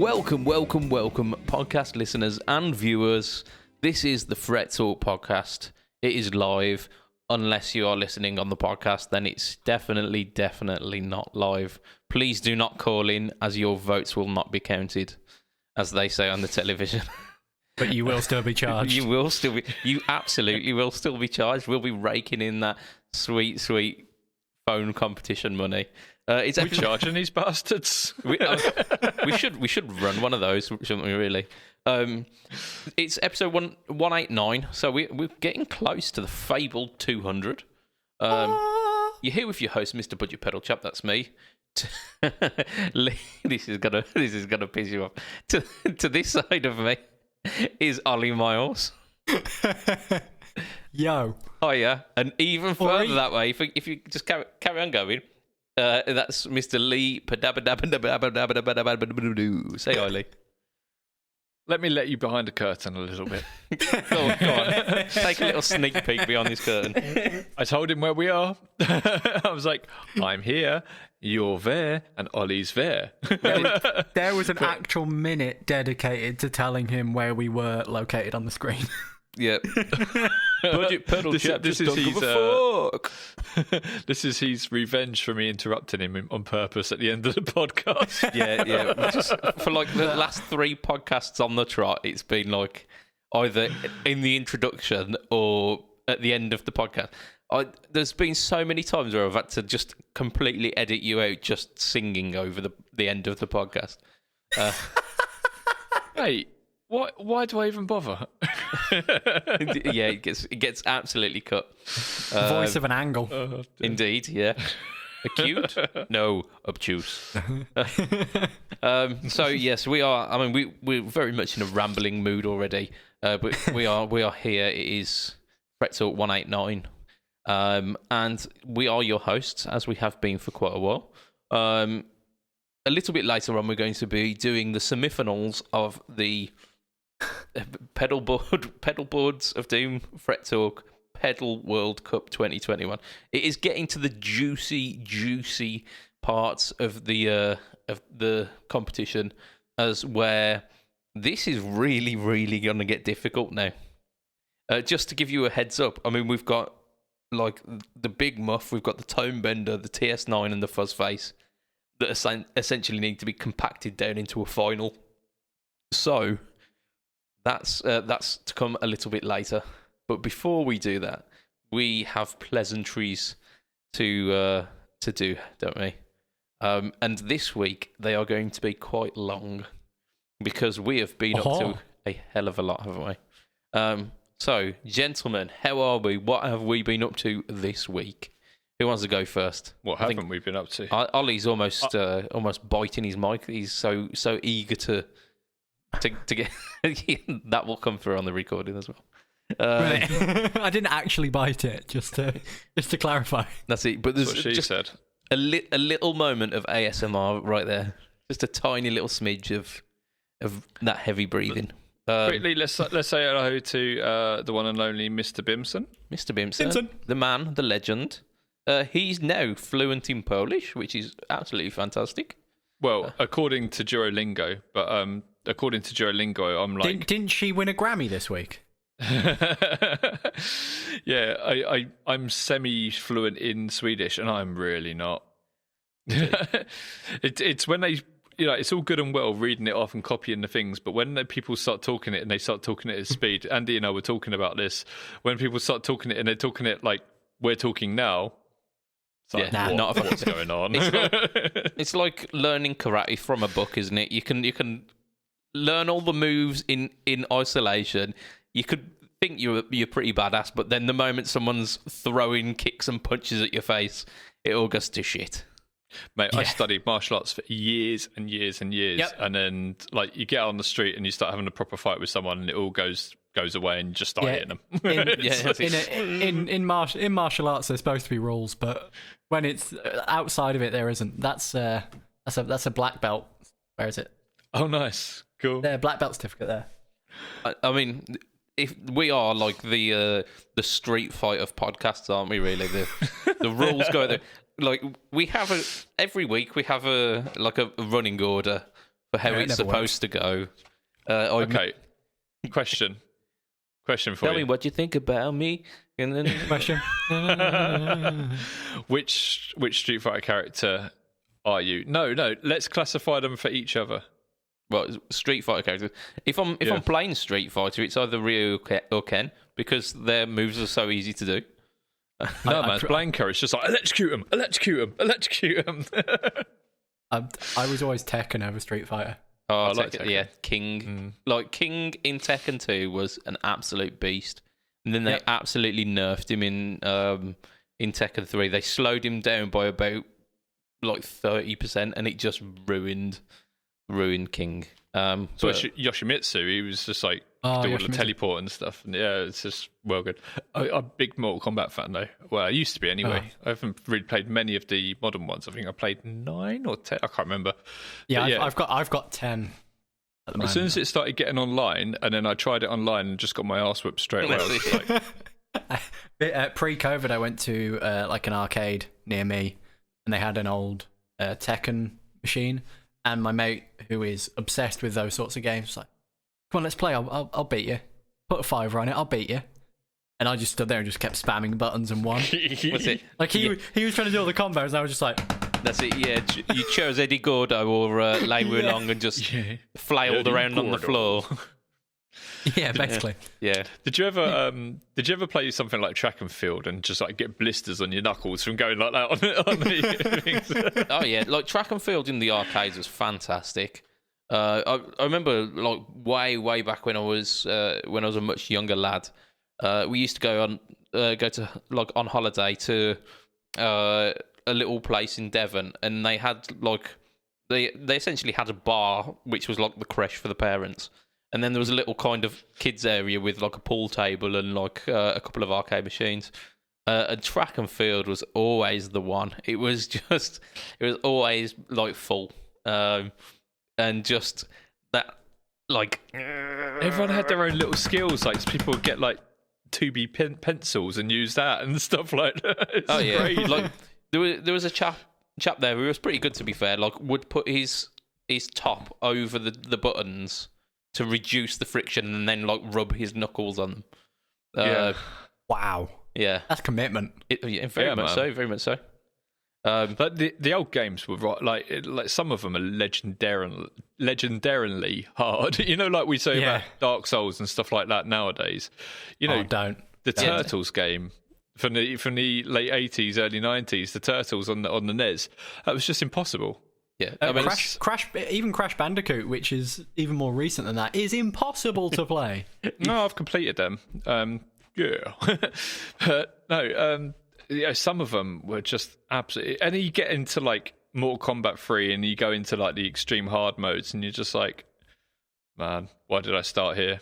Welcome, podcast listeners and viewers. This is the Fret Talk podcast. It is live. Unless you are listening on the podcast, then it's definitely not live. Please do not call in, as your votes will not be counted, as they say on the television. But you will still be charged. You absolutely will still be charged. We'll be raking in that sweet phone competition money. It's We're charging these bastards. we should run one of those, shouldn't we? Really. It's episode 189, so we're getting close to the fabled 200. You're here with your host, Mr. BudgetPedalChap. That's me. This is gonna piss you off. To this side of me is Ollie Miles. Yo. Hiya, and even further that way, if you just carry on going. That's Mr. Lee. Say hi, Lee. Let me let you behind the curtain a little bit. Go on. Take a little sneak peek behind this curtain. I told him where we are. I was like, I'm here, you're there, and Ollie's there. There was an actual minute dedicated to telling him where we were located on the screen. Yep. BudgetPedalChap. This is his. Fuck. This is his revenge for me interrupting him on purpose at the end of the podcast. Yeah. Just for like the last 3 podcasts on the trot, it's been like either in the introduction or at the end of the podcast. There's been so many times where I've had to just completely edit you out just singing over the end of the podcast. Hey, why do I even bother? Yeah, it gets absolutely cut. Voice of an angle. Indeed, yeah. Acute? No, obtuse. So yes, we are. I mean, we're very much in a rambling mood already, but we are here. It is Fret Talk 189, and we are your hosts, as we have been for quite a while. A little bit later on, we're going to be doing the semi-finals of the pedal boards of Doom Fret Talk Pedal World Cup 2021. It is getting to the juicy parts of the competition, as where this is really going to get difficult now. Just to give you a heads up, I mean, we've got like the Big Muff, we've got the Tone Bender, the TS9, and the Fuzz Face that essentially need to be compacted down into a final. So that's to come a little bit later. But before we do that, we have pleasantries to do, don't we? And this week they are going to be quite long because we have been up to a hell of a lot, haven't we? So, gentlemen, how are we? What have we been up to this week? Who wants to go first? What haven't we been up to? Ollie's almost biting his mic. He's so eager to get that will come through on the recording as well. I didn't actually bite it, just to clarify. That's it. But there's what she just said. a little moment of ASMR right there. Just a tiny little smidge of that heavy breathing. Quickly, let's say hello to the one and only Mr. Bimson. Mr. Bimson, the man, the legend. He's now fluent in Polish, which is absolutely fantastic. Well, according to Duolingo, but according to Duolingo, I'm like... Didn't she win a Grammy this week? Yeah, I'm semi-fluent in Swedish, and I'm really not. It's when they... You know, it's all good and well reading it off and copying the things, but when people start talking it and they start talking it at speed, Andy and I were talking about this, when people start talking it and they're talking it like we're talking now, it's like, what's going on? It's like learning karate from a book, isn't it? You can learn all the moves in isolation. You could think you're pretty badass, but then the moment someone's throwing kicks and punches at your face, it all goes to shit. Mate, yeah. I studied martial arts for years and years and years, and then like you get on the street and you start having a proper fight with someone, and it all goes away, and you just start hitting them. In martial arts, there's supposed to be rules, but when it's outside of it, there isn't. That's a black belt. Where is it? Oh, nice, cool. There, black belt certificate there. I mean, if we are like the street fight of podcasts, aren't we? Really, the rules go there. Like we have every week we have a running order for how Yeah, it it's never supposed to go. Okay. Question for Tell you. me what you think about me. And then Question. Which Street Fighter character are you? No. Let's classify them for each other. well, Street Fighter characters. If I'm playing Street Fighter, it's either Ryu or Ken because their moves are so easy to do. No, man, Blanca. It's just like electrocute him. I was always Tekken over Street Fighter. Oh, I like Tekken. yeah, King. Like King in Tekken 2 was an absolute beast, and then they absolutely nerfed him in Tekken 3. They slowed him down by about like 30%, and it just ruined King. So Yoshimitsu, he was just like doing all the teleport and stuff, and yeah, it's just well good. I'm a big Mortal Kombat fan though. Well, I used to be anyway. I haven't really played many of the modern ones. I think I played 9 or 10. I can't remember. Yeah, I've got 10. At the moment. As soon as it started getting online, and then I tried it online and just got my arse whipped straight away. I was like, pre-COVID, I went to like an arcade near me, and they had an old Tekken machine. And my mate, who is obsessed with those sorts of games, was like, "Come on, let's play. I'll beat you. Put a $5 on it. I'll beat you." And I just stood there and just kept spamming buttons and won. Was it Like he was trying to do all the combos, and I was just like, That's it. Yeah, you chose Eddie Gordo or Lei Wulong and just flailed around on the floor. yeah, basically. Yeah. Did you ever play something like track and field and just like get blisters on your knuckles from going like that on the things? Oh yeah, like track and field in the arcades was fantastic. I remember like way back when I was a much younger lad. We used to go to like on holiday to a little place in Devon, and they had like they essentially had a bar which was like the creche for the parents. And then there was a little kind of kids area with like a pool table and like a couple of arcade machines. And track and field was always the one. It was always like full. And just that, like... Everyone had their own little skills. Like people would get like 2B pencils and use that and stuff like that. It's crazy. Like there was a chap there who was pretty good, to be fair. Like would put his top over the buttons to reduce the friction and then like rub his knuckles on them. Wow. Yeah. That's commitment. Very much so. But the old games were right. Like some of them are legendarily hard. You know, like we say about Dark Souls and stuff like that nowadays. You know, the Turtles game from the late 80s, early 90s. The Turtles on the NES. That was just impossible. Yeah, I mean, even Crash Bandicoot, which is even more recent than that, is impossible to play. No, I've completed them. But no, some of them were just absolutely. And then you get into like Mortal Kombat 3, and you go into like the extreme hard modes, and you're just like, man, why did I start here?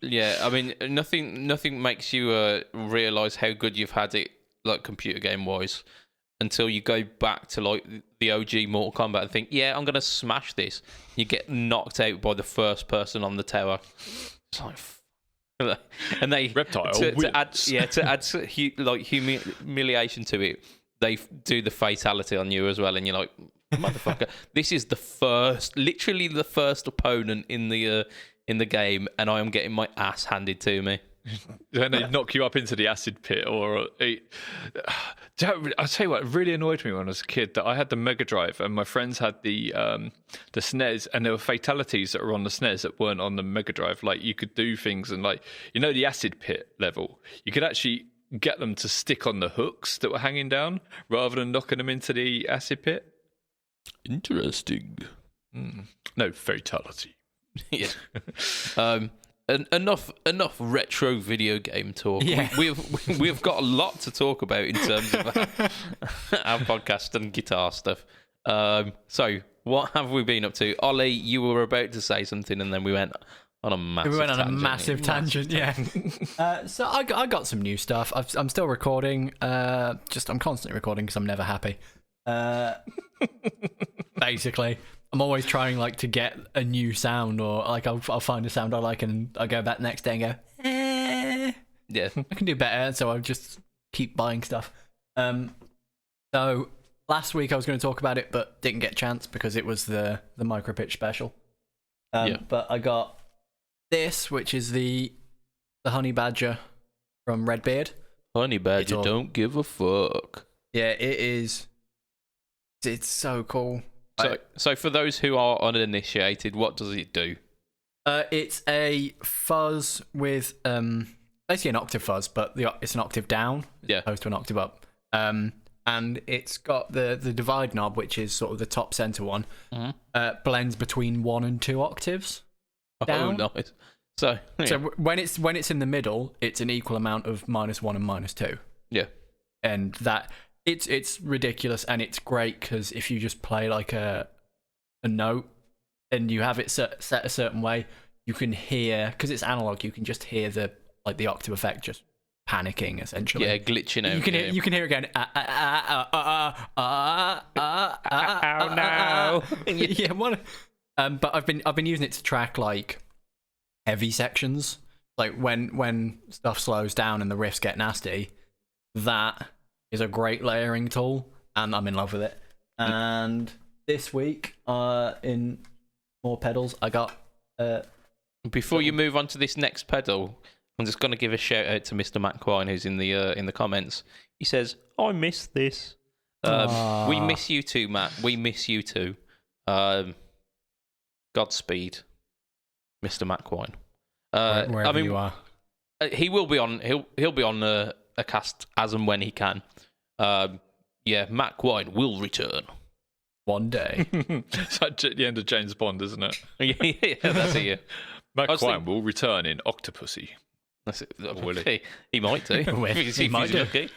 Yeah, I mean, nothing makes you realize how good you've had it, like computer game wise, until you go back to like the OG Mortal Kombat and think, yeah, I'm gonna smash this. You get knocked out by the first person on the tower. It's like, and they to add like humiliation to it, they do the fatality on you as well, and you're like, motherfucker, this is literally the first opponent in the game, and I am getting my ass handed to me. Then they knock you up into the acid pit, or I'll tell you what, it really annoyed me when I was a kid that I had the Mega Drive and my friends had the SNES, and there were fatalities that were on the SNES that weren't on the Mega Drive. Like you could do things, and like the acid pit level, you could actually get them to stick on the hooks that were hanging down rather than knocking them into the acid pit. Interesting. No fatality. Yeah. Enough retro video game talk. Yeah. We've got a lot to talk about in terms of our podcast and guitar stuff. So what have we been up to? Ollie, you were about to say something, and then we went on a massive tangent. Yeah. So I got some new stuff. I'm still recording. I'm constantly recording because I'm never happy. Basically. I'm always trying like to get a new sound, or like I'll find a sound I like and I'll go back the next day and go, yeah, I can do better. So I'll just keep buying stuff. So last week I was going to talk about it, but didn't get a chance because it was the micro pitch special. But I got this, which is the honey badger from Redbeard. Honey badger don't give a fuck. Yeah, it is. It's so cool. So for those who are uninitiated, what does it do? It's a fuzz with basically an octave fuzz, but it's an octave down as opposed to an octave up. And it's got the divide knob, which is sort of the top center one, blends between 1 and 2 octaves down. Oh, nice. So when it's in the middle, it's an equal amount of -1 and -2. Yeah, and that it's ridiculous, and it's great because if you just play like a note and you have it set a certain way, you can hear, because it's analog, you can just hear the octave effect just panicking essentially. Yeah, glitching out. You can hear it going. Oh no! Yeah, but I've been using it to track like heavy sections, like when stuff slows down and the riffs get nasty. That is a great layering tool, and I'm in love with it. And this week, in more pedals, I got. Before you move on to this next pedal, I'm just going to give a shout out to Mr. Matt Quine, who's in the comments. He says, "I miss this." We miss you too, Matt. We miss you too. Godspeed, Mr. Matt Quine. Wherever you are, he will be on. He'll be on a cast as and when he can. Matt Quine will return one day. It's like the end of James Bond, isn't it? Yeah, that's it. Yeah. Matt Quine will return in Octopussy. That's it. He might do. He might do. Lucky.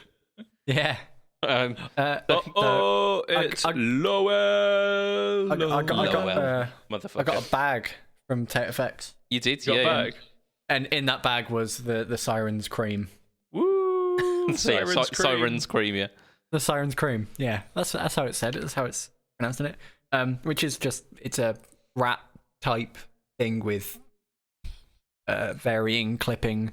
Yeah. It's Lowell. I got a bag from Tate Effects. You did, you got a bag. And in that bag was the Siren's Cream. Woo! Siren's Cream, yeah. The Siren's Cream, yeah. That's how it's said. That's how it's pronounced in it. Which is just, it's a rat type thing with varying clipping.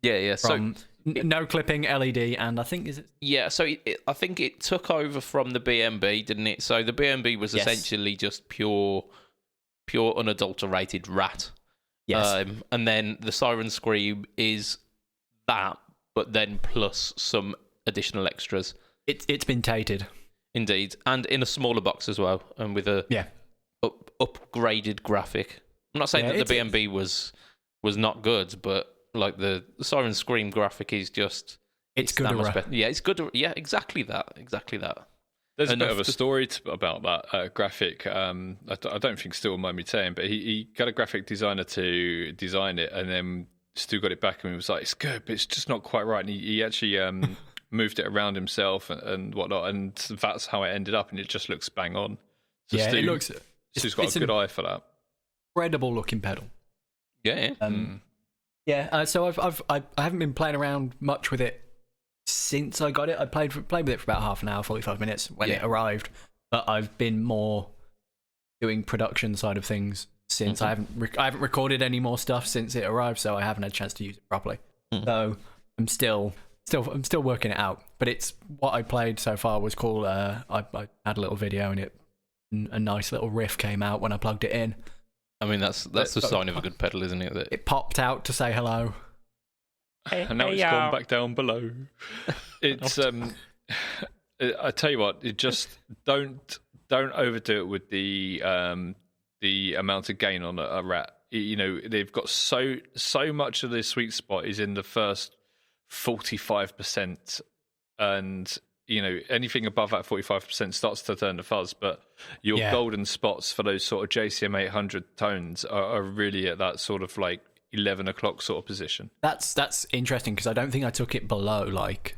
Yeah. From no clipping, LED, and I think is it? Yeah. So I think it took over from the BMB, didn't it? So the BMB was essentially just pure unadulterated rat. Yes. And then the Siren Scream is that, but then plus some additional extras. It's been tated. Indeed, and in a smaller box as well, and with a upgraded graphic. I'm not saying that the BMB was not good, but like the Siren Scream graphic is just it's good. Yeah, it's good. Yeah, exactly that. There's a bit of a story about that graphic. I don't think Stu will mind me saying, but he got a graphic designer to design it, and then Stu got it back, and he was like, "It's good, but it's just not quite right." And he actually moved it around himself and whatnot, and that's how it ended up, and it just looks bang on. So yeah, Stu's got a good eye for that. Incredible looking pedal. Yeah. So I haven't been playing around much with it since I got it. I played with it for about half an hour, 45 minutes when it arrived, but I've been more doing production side of things since. I haven't recorded any more stuff since it arrived, so I haven't had a chance to use it properly. So I'm still working it out. But it's what I played so far was cool. I had a little video, and a nice little riff came out when I plugged it in. I mean, that's the sign of a good pedal, isn't it? That it popped out to say hello. And now it's gone back down below. It's I tell you what, it just don't overdo it with the amount of gain on a rat. You know, they've got so much of their sweet spot is in the first 45%, and you know, anything above that 45% starts to turn to fuzz, but your golden spots for those sort of JCM 800 tones are really at that sort of like 11 o'clock sort of position. That's interesting, because I don't think I took it below like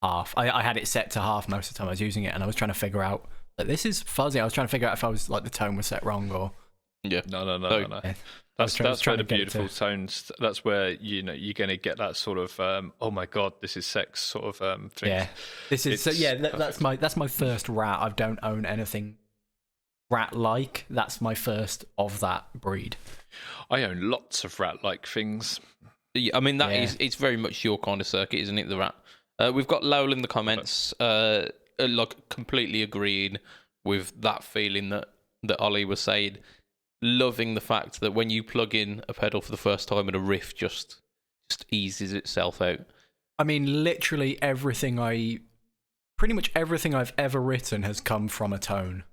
half. I had it set to half most of the time I was using it, and I was trying to figure out, like, this is fuzzy. I was trying to figure out if I was like the tone was set wrong or... Yeah. No. Yeah. That's where the beautiful tones. That's where you're going to get that sort of oh my god, this is sex sort of thing. Yeah, this is that's my first rat. I don't own anything rat like. That's my first of that breed. I own lots of rat like things. Yeah, I mean it's very much your kind of circuit, isn't it? The rat. We've got Lowell in the comments. like completely agreeing with that feeling that Ollie was saying. Loving the fact that when you plug in a pedal for the first time and a riff just eases itself out. I mean, literally pretty much everything I've ever written has come from a tone.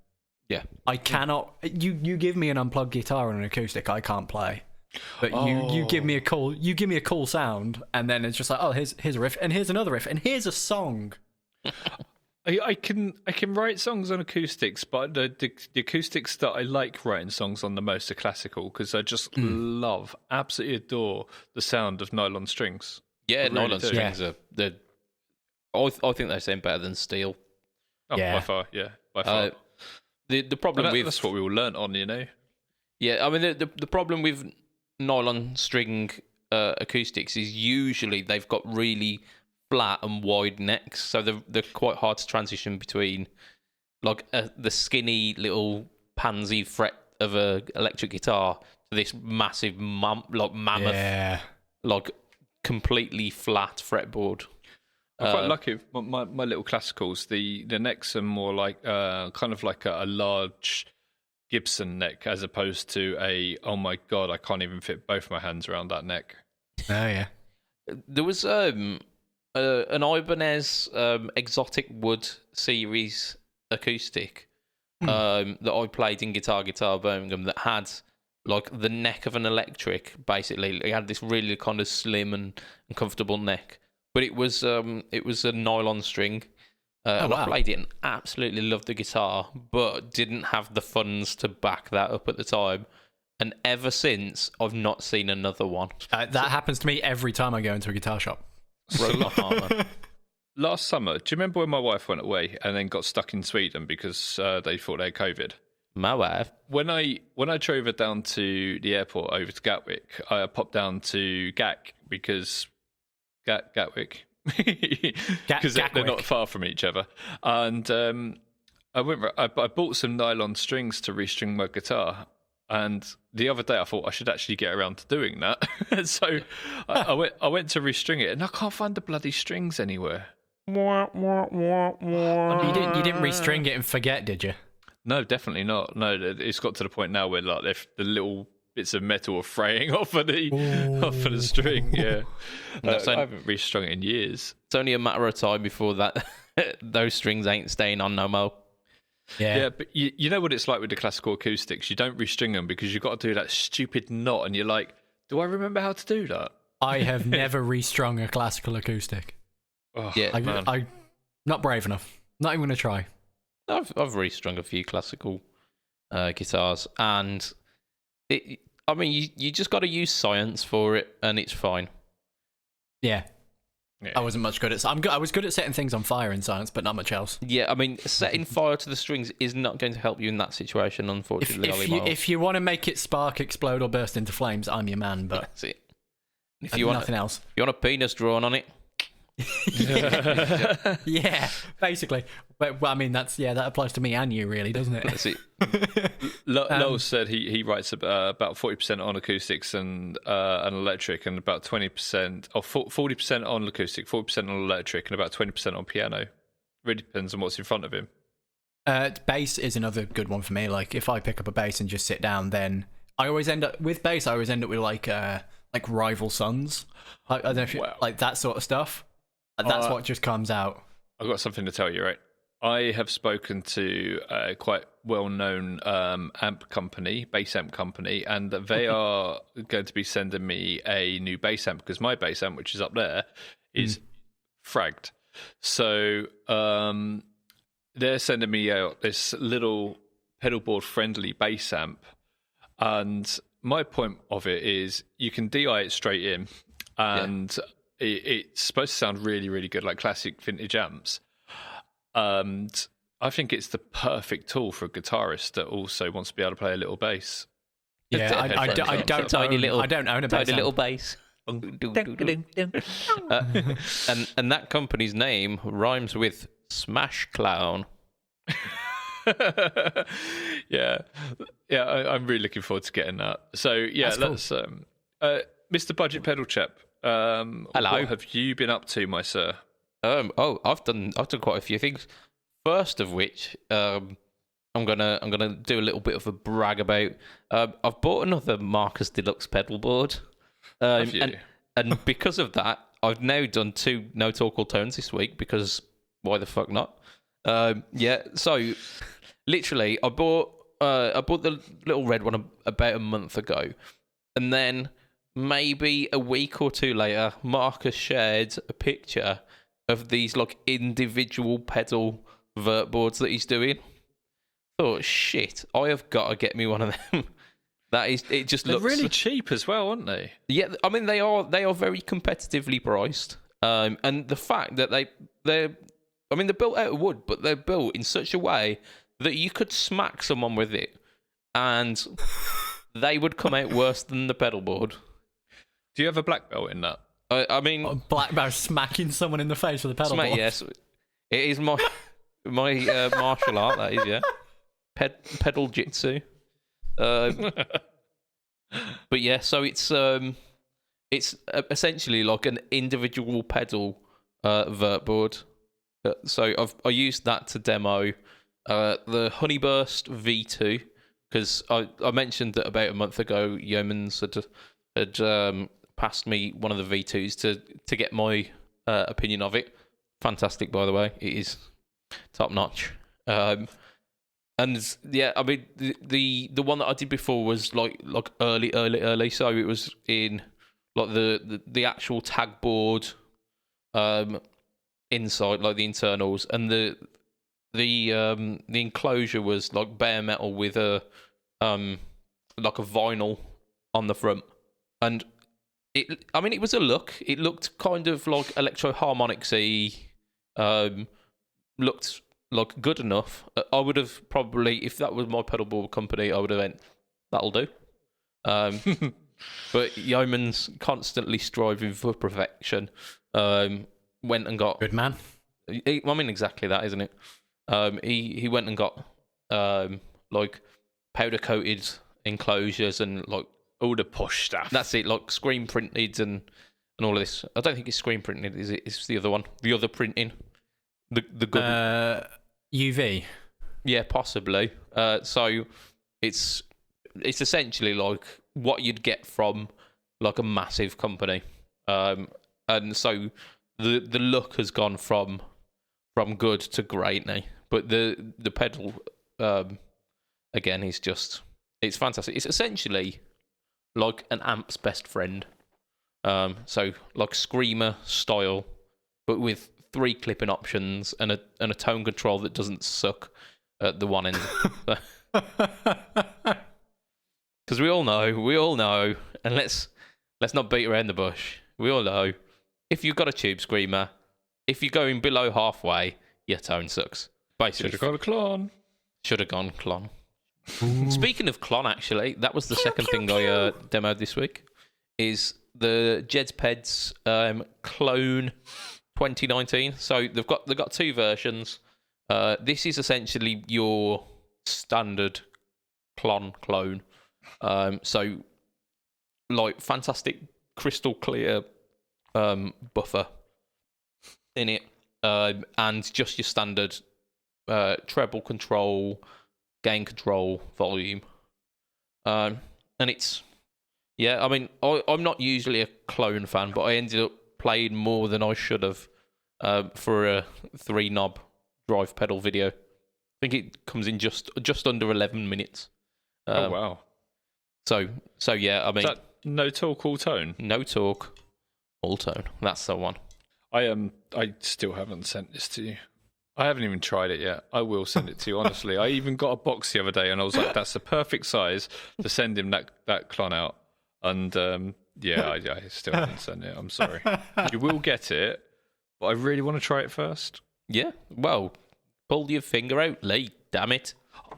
Yeah. I cannot. You give me an unplugged guitar and an acoustic, I can't play. But you give me a cool sound, and then it's just like, oh, here's a riff, and here's another riff, and here's a song. I can write songs on acoustics, but the acoustics that I like writing songs on the most are classical, because I just absolutely adore the sound of nylon strings. Yeah, really nylon strings are I think they sound better than steel. Oh, Yeah. by far, yeah, by far. The problem with that's what we all learnt on, you know. Yeah, I mean the problem with nylon string acoustics is usually they've got really flat and wide necks, so they're quite hard to transition between, like the skinny little pansy fret of a electric guitar to this massive mammoth, like completely flat fretboard. I'm quite lucky. My little classicals, the necks are more like kind of like a large Gibson neck, as opposed to oh my god, I can't even fit both my hands around that neck. Oh yeah. There was an Ibanez Exotic Wood series acoustic that I played in Guitar Birmingham that had like the neck of an electric. Basically, it had this really kind of slim and comfortable neck, but it was a nylon string. And I played it and absolutely loved the guitar, but didn't have the funds to back that up at the time. And ever since, I've not seen another one. That happens to me every time I go into a guitar shop. Last summer, do you remember when my wife went away and then got stuck in Sweden because they thought they had COVID? My wife. When I drove her down to the airport over to Gatwick, I popped down to Gak because Gatwick. Because they're not far from each other, and I bought some nylon strings to restring my guitar, and the other day I thought I should actually get around to doing that. So I went to restring it, and I can't find the bloody strings anywhere. You didn't restring it and forget, did you? No, definitely not. No, it's got to the point now where like the little bits of metal are fraying off of the string. Yeah, I haven't restrung it in years. It's only a matter of time before that those strings ain't staying on no more. Yeah, but you know what it's like with the classical acoustics. You don't restring them because you've got to do that stupid knot, and you're like, do I remember how to do that? I have never restrung a classical acoustic. Oh, yeah, I'm not brave enough. Not even going to try. I've restrung a few classical guitars, and you just got to use science for it, and it's fine. Yeah. I wasn't much good at. I was good at setting things on fire in science, but not much else. Yeah, I mean, setting fire to the strings is not going to help you in that situation, unfortunately. If you want to make it spark, explode, or burst into flames, I'm your man. But that's it. If you want nothing else, if you want a penis drawn on it. Yeah, basically. But I mean, that applies to me and you, really, doesn't it? That's it. Lowell said he writes about 40% on acoustics and electric, and about 20% or 40% on acoustic, 40% on electric, and about 20% on piano. Really depends on what's in front of him. Bass is another good one for me. Like if I pick up a bass and just sit down, then I always end up with bass. I always end up with like Rival Sons. I don't know if like that sort of stuff. That's what just comes out. I've got something to tell you, right? I have spoken to a quite well-known bass amp company, and they are going to be sending me a new bass amp because my bass amp, which is up there, is fragged. So they're sending me out this little pedalboard-friendly bass amp, and my point of it is you can DI it straight in, and it's supposed to sound really, really good, like classic vintage amps. And I think it's the perfect tool for a guitarist that also wants to be able to play a little bass. Yeah, I don't own a bass. Tiny little bass. And that company's name rhymes with Smash Clown. Yeah, I'm really looking forward to getting that. So yeah, let's Mr. Budget Pedal Chap. Hello. What have you been up to, my sir? I've done quite a few things. First of which, I'm gonna do a little bit of a brag about. I've bought another Marcus Deluxe pedal board, Have you? and because of that, I've now done 2 no talk or tones this week because why the fuck not? Yeah, so literally, I bought the little red one about a month ago, and then maybe a week or 2 later, Marcus shared a picture of these like individual pedal vert boards that he's doing. Thought, shit, I have got to get me one of them. It just They're looks really cheap as well, aren't they? Yeah, I mean they are very competitively priced. And the fact that they're built out of wood, but they're built in such a way that you could smack someone with it and they would come out worse than the pedal board. Do you have a black belt in that? I mean, A black belt smacking someone in the face with a pedal board. yes, it is my martial art. That is, yeah, pedal jitsu. But yeah, so it's essentially like an individual pedal vert board. So I used that to demo the Honeyburst V2 because I mentioned that about a month ago Yeomans had passed me one of the V2s to get my opinion of it. Fantastic, by the way. It is top notch. And yeah, I mean the one that I did before was like early, so it was in like the actual tag board inside, like the internals, and the enclosure was like bare metal with a like a vinyl on the front, and it was a look. It looked kind of like electro harmonicsy, looked like good enough. I would have probably, if that was my pedalboard company, I would have went, that'll do. But Yeoman's constantly striving for perfection. Went and got Good man. exactly that, isn't it? He went and got like powder coated enclosures and like all the posh stuff. That's it, like screen printed and all of this. I don't think it's screen printed, is it? It's the other one, the other printing. The good UV. Yeah, possibly. So it's essentially like what you'd get from like a massive company, and so the look has gone from good to great now. But the pedal again is just, it's fantastic. It's essentially like an amp's best friend. So like Screamer style, but with 3 clipping options and a tone control that doesn't suck at the one end. Because we all know, and let's not beat around the bush. We all know, if you've got a tube Screamer, if you're going below halfway, your tone sucks. Basically, should have got a clone. Should have gone clone. Speaking of clone, actually, that was the second thing I demoed this week. Is the JedPeds clone 2019. So they've got 2 versions. This is essentially your standard clone. So like fantastic crystal clear buffer in it, and just your standard treble control, gain control, volume, and it's, yeah. I mean, I'm not usually a clone fan, but I ended up playing more than I should have for a 3-knob drive pedal video. I think it comes in just under 11 minutes. Oh wow! So yeah. I mean, is that no talk, all tone? No talk, all tone. That's the one. I still haven't sent this to you. I haven't even tried it yet. I will send it to you, honestly. I even got a box the other day, and I was like, "That's the perfect size to send him that clon out." And yeah, I still haven't sent it. I'm sorry. You will get it, but I really want to try it first. Yeah. Well, pull your finger out, Lee. Damn it.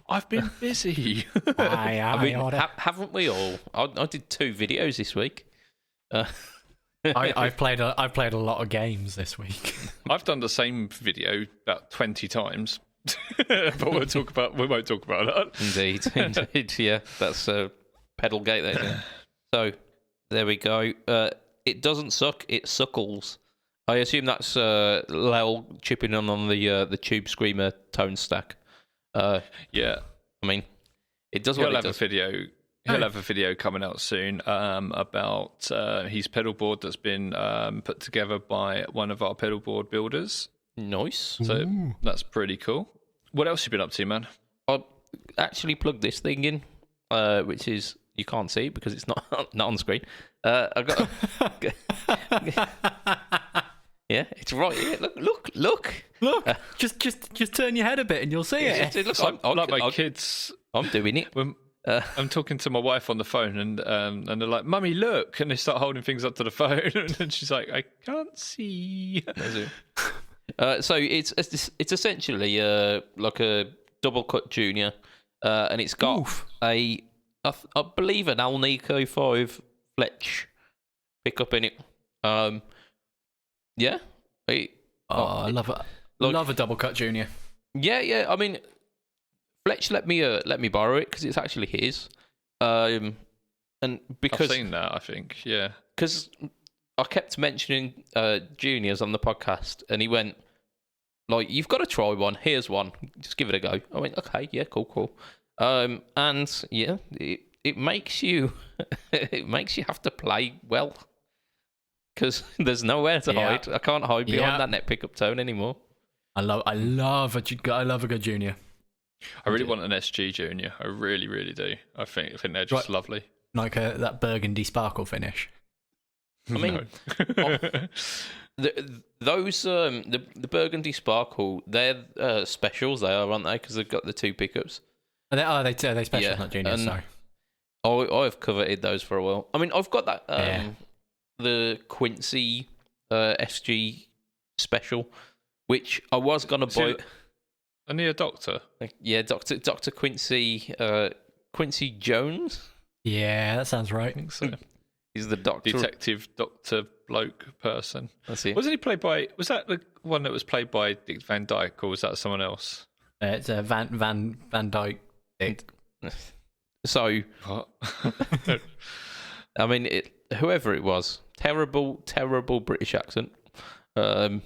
I've been busy. I mean, haven't we all? I did 2 videos this week. I've played a lot of games this week. I've done the same video about 20 times, but we won't talk about that. Indeed. Yeah, that's Pedalgate there. So there we go. It doesn't suck. It suckles. I assume that's Lel chipping in on the Tube Screamer tone stack. Yeah. I mean, it does what it does. He'll have a video coming out soon about his pedal board that's been put together by one of our pedal board builders. Nice. So that's pretty cool. What else have you been up to, man? I actually plugged this thing in, which is, you can't see because it's not on screen. I got. Yeah, it's right here. Look. Just turn your head a bit and you'll see it. Look, I'm like my kids. I'm doing it. I'm talking to my wife on the phone, and they're like, "Mummy, look!" And they start holding things up to the phone, and she's like, "I can't see." So it's essentially like a double cut junior, and it's got I believe an Alnico 5 Fletch pickup in it. Yeah. I love it. Love a double cut junior. Yeah. I mean, Fletch let me borrow it because it's actually his. And because I've seen that, I think, yeah. Because I kept mentioning juniors on the podcast, and he went like, "You've got to try one. Here's one. Just give it a go." I went, "Okay, yeah, cool." And yeah, it makes you have to play well. Because there's nowhere to hide. I can't hide behind that net pickup tone anymore. I love a good junior. I really want an SG junior. I really, really do. I think they're just lovely. Like that burgundy sparkle finish. I mean, the burgundy sparkle, they're specials. They are, aren't they? Because they've got the 2 pickups. Are they specials, not juniors? Sorry. I've coveted those for a while. I mean, I've got that. The Quincy SG special, which I was gonna buy. Isn't he a doctor? Yeah, Doctor Quincy Jones. Yeah, that sounds right. I think so. He's the doctor, detective, doctor, bloke person. That's it. Wasn't he played by? Was that the one that was played by Dick Van Dyke, or was that someone else? It's Van Dyke. Dick. So, what? I mean, whoever it was, terrible British accent. What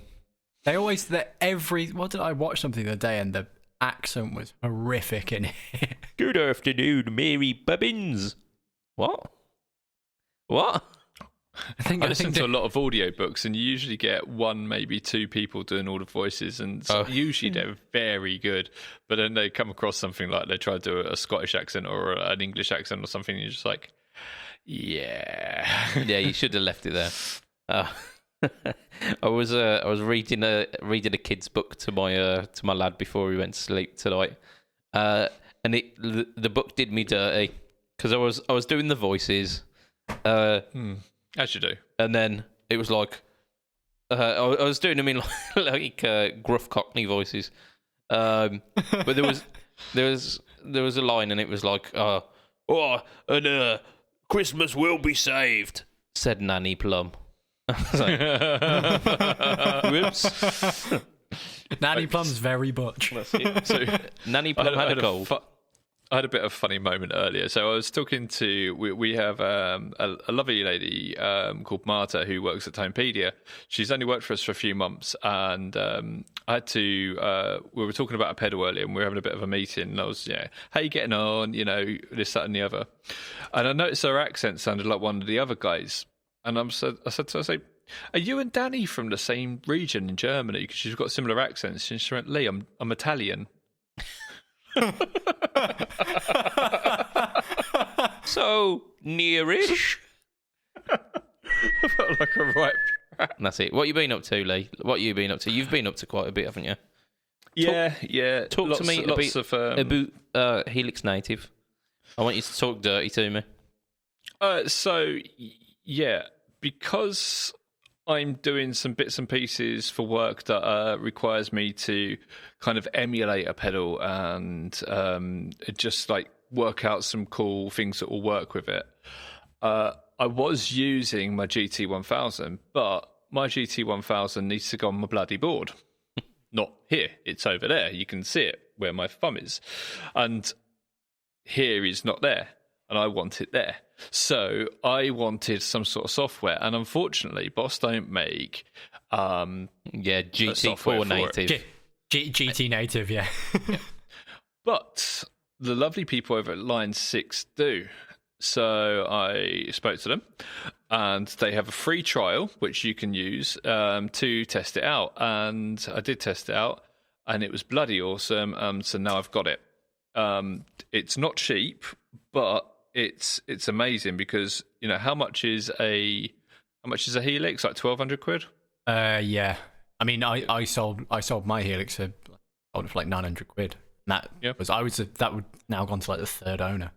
did I watch something the other day and the accent was horrific in it. Good afternoon, Mary Bobbins. What? I listen to a lot of audiobooks, and you usually get 1, maybe 2 people doing all the voices, and usually they're very good. But then they come across something like they try to do a Scottish accent or an English accent or something, and you're just like, yeah, you should have left it there. I was reading a kid's book to my lad before we went to sleep tonight, and the book did me dirty because I was doing the voices, as you do, and then it was like I was doing them in like gruff Cockney voices, but there was a line and it was like Christmas will be saved, said Nanny Plum. Whoops. Nanny Plum's very butch. So Nanny Plum had a cold. I had a bit of a funny moment earlier. So I was talking to, we have a lovely lady called Marta who works at Timepedia. She's only worked for us for a few months, and I had to, we were talking about a pedal earlier, and we were having a bit of a meeting, and I was, how you getting on, this, that, and the other. And I noticed her accent sounded like one of the other guys. And I said to her, "Are you and Danny from the same region in Germany? Because she's got similar accents." And she went, "Lee, I'm Italian." So nearish. I felt like a right. And that's it. What you been up to, Lee? What you been up to? You've been up to quite a bit, haven't you? Yeah. Talk to me about Helix Native. I want you to talk dirty to me. Because I'm doing some bits and pieces for work that requires me to kind of emulate a pedal and just like work out some cool things that will work with it. I was using my GT1000, but my GT1000 needs to go on my bloody board. Not here, it's over there. You can see it where my thumb is. And here is not there. and I want it there. So I wanted some sort of software, and unfortunately, Boss don't make GT4 native. GT native, yeah. But the lovely people over at Line 6 do. So I spoke to them, and they have a free trial which you can use to test it out. And I did test it out, and it was bloody awesome. So now I've got it. It's not cheap, but it's amazing because how much is a Helix? Like 1,200 quid. Yeah. I mean, I sold my Helix for like 900 quid. And that would now gone to like the third owner.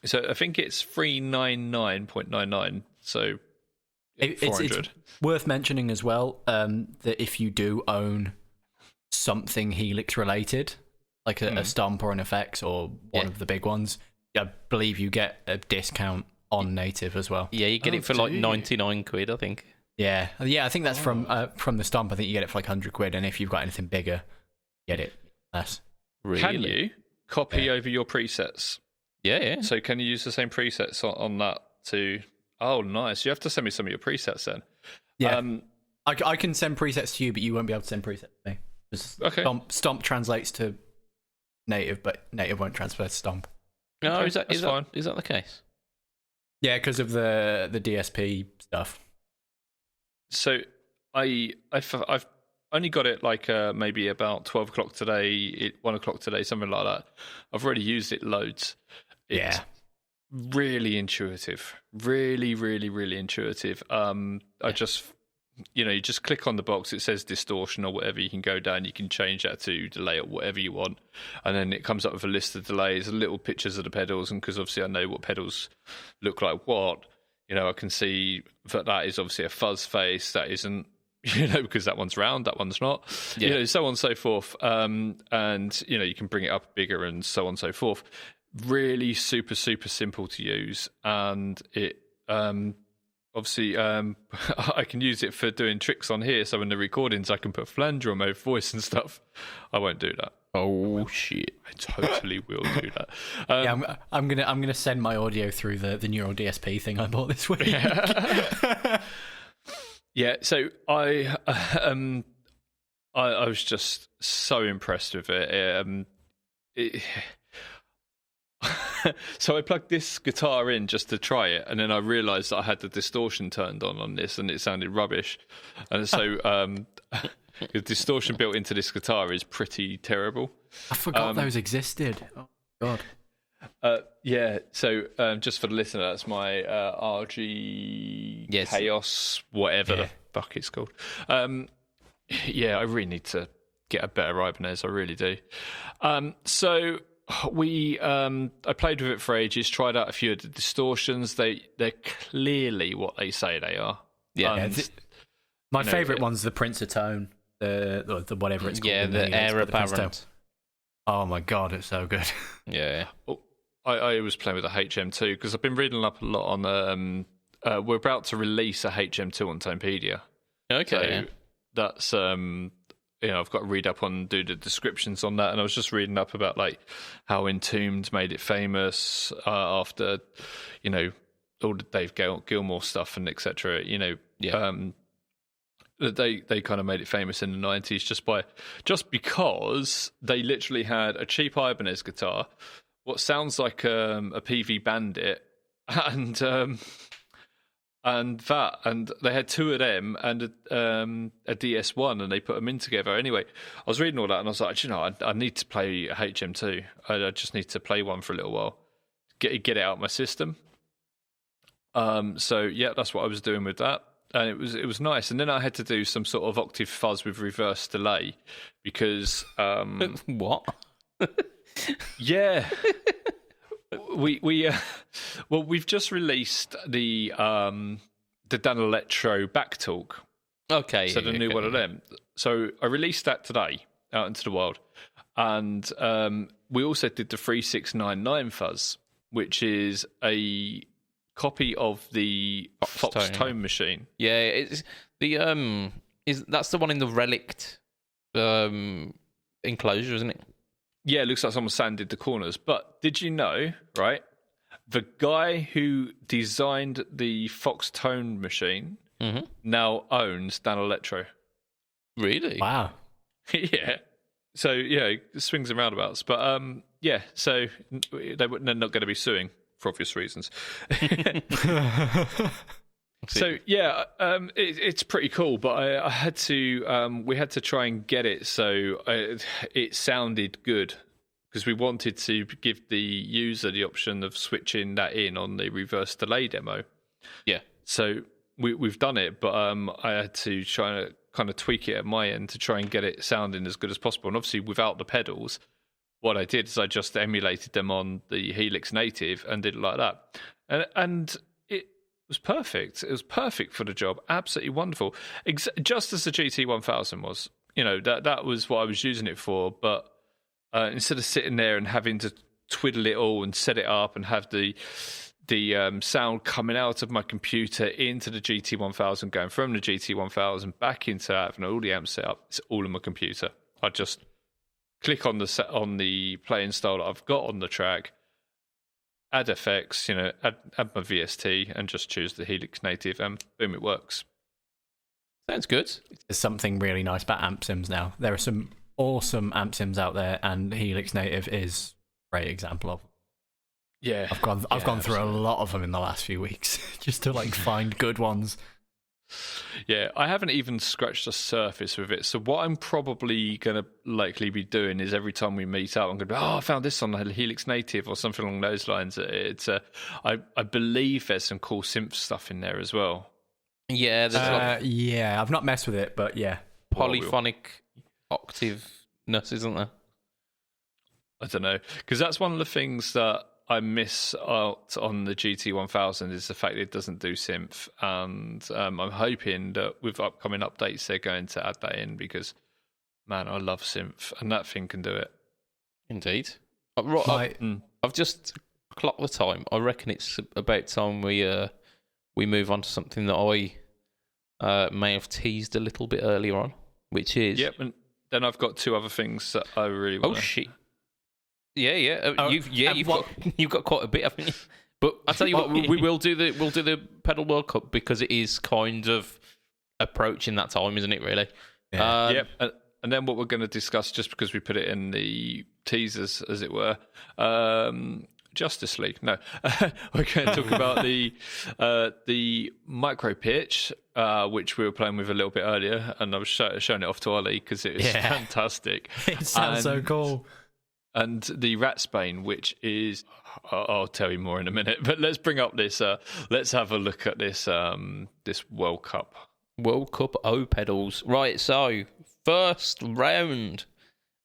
So I think it's 399.99. So it's worth mentioning as well that if you do own something Helix related, like a Stomp or an FX or one of the big ones, I believe you get a discount on native as well. Yeah, you get it for like 99 quid, I think. Yeah. I think that's from the Stomp. I think you get it for like 100 quid, and if you've got anything bigger, you get it less. Really? Can you copy over your presets? Yeah. So can you use the same presets on that to... Oh, nice. You have to send me some of your presets then. Yeah. I can send presets to you, but you won't be able to send presets to me. Okay. Stomp translates to native, but native won't transfer to Stomp. No, Okay, is that the case? Yeah, because of the DSP stuff. So I've only got it like maybe about 12 o'clock today, 1 o'clock today, something like that. I've already used it loads. It's really intuitive. Really, really, really intuitive. I just, you just click on the box, it says distortion or whatever, you can go down, you can change that to delay or whatever you want. And then it comes up with a list of delays, little pictures of the pedals. And because obviously I know what pedals look like what, I can see that is obviously a fuzz face, that isn't, because that one's round, that one's not, so on and so forth. And, you can bring it up bigger and so on and so forth. Really super, super simple to use. And it, obviously, I can use it for doing tricks on here. So in the recordings, I can put flanger on my voice and stuff. I won't do that. Oh shit! I totally will do that. I'm gonna send my audio through the neural DSP thing I bought this week. Yeah. So I was just so impressed with it. So I plugged this guitar in just to try it, and then I realised that I had the distortion turned on this, and it sounded rubbish. And so the distortion built into this guitar is pretty terrible. I forgot those existed. Oh god. Yeah. So just for the listener, that's my RG Chaos, whatever the fuck it's called. Yeah, I really need to get a better Ibanez. I really do. So I played with it for ages, tried out a few of the distortions. They're clearly what they say they are. Yeah. My favourite one's the Prince of Tone, the whatever it's called. Yeah, the Air Apparent. Oh my god, it's so good. Yeah. I was playing with a HM2 because I've been reading up a lot on. We're about to release a HM2 on Tonepedia. Okay. So that's I've got to read up on, do the descriptions on that, and I was just reading up about like how Entombed made it famous after, all the Dave Gilmour stuff and etc. They kind of made it famous in the 90s just because they literally had a cheap Ibanez guitar, what sounds like a PV Bandit, and they had two of them and a DS1, and they put them in together. Anyway, I was reading all that, and I was like, I need to play a HM2. I just need to play one for a little while, get it out of my system. So yeah, that's what I was doing with that, and it was nice. And then I had to do some sort of octave fuzz with reverse delay because what? Yeah. We've just released the Dan Electro Backtalk. Okay. So the new one of them. So I released that today out into the wild, and we also did the 3699 fuzz, which is a copy of the Fox Tone machine. Yeah, it's the that's the one in the relict enclosure, isn't it? Yeah, it looks like someone sanded the corners. But did you know, right, The guy who designed the Fox Tone machine now owns Dan Electro. Really? Wow. Yeah. So, swings and roundabouts. But, so they're not going to be suing for obvious reasons. So, it's pretty cool. But I had to, we had to try and get it so it sounded good. Because we wanted to give the user the option of switching that in on the reverse delay demo. Yeah. So we've done it, but I had to try to kind of tweak it at my end to try and get it sounding as good as possible. And obviously, without the pedals, what I did is I just emulated them on the Helix Native and did it like that. And it was perfect. It was perfect for the job. Absolutely wonderful. Just as the GT1000 was. That was what I was using it for, but instead of sitting there and having to twiddle it all and set it up and have the sound coming out of my computer into the GT1000, going from the GT1000 back into having all the amps set up, it's all in my computer. I just click on the playing style that I've got on the track, add effects, add my VST, and just choose the Helix Native, and boom, it works. Sounds good. There's something really nice about amp sims now. There are some awesome amp sims out there, and Helix Native is a great example of them. Yeah, I've gone through a lot of them in the last few weeks just to find good ones. Yeah, I haven't even scratched the surface with it. So what I'm probably going to likely be doing is every time we meet up, I'm going to be, I found this on the Helix Native or something along those lines. I believe there's some cool synth stuff in there as well. Yeah, there's I've not messed with it, but yeah, polyphonic octave-ness, isn't there? I don't know, because that's one of the things that I miss out on the GT1000 is the fact it doesn't do synth, and I'm hoping that with upcoming updates they're going to add that in, because man, I love synth and that thing can do it. Indeed. I've just clocked the time. I reckon it's about time we move on to something that I may have teased a little bit earlier on, which is and then I've got two other things that I really want. Oh shit! Yeah. You've got quite a bit, haven't you? But I tell you what, we'll do the Pedal World Cup because it is kind of approaching that time, isn't it? Really. Yeah. And then what we're going to discuss, just because we put it in the teasers, as it were, Justice League. No, we're going to talk about the micro pitch, which we were playing with a little bit earlier, and I was showing it off to Ollie because it was fantastic. It sounds so cool. And the Ratsbane, which is, I'll tell you more in a minute. But let's bring up this. Let's have a look at this. This World Cup O pedals. Right. So first round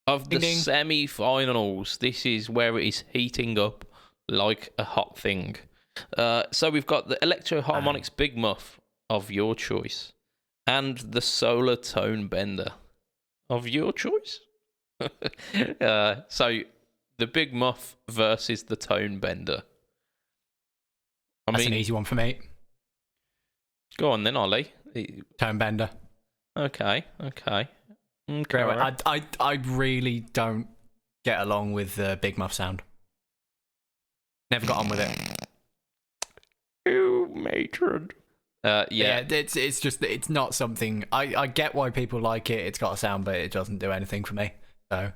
of the semi-finals. This is where it is heating up like a hot thing. So we've got the Electro Harmonix Big Muff of your choice, and the Solar Tone Bender of your choice. So the Big Muff versus the Tone Bender. That's an easy one for me. Go on then, Ollie. Tone Bender. Okay. I really don't get along with the Big Muff sound. Never got on with it. You matron. Yeah, it's just, it's not something. I get why people like it. It's got a sound, but it doesn't do anything for me. So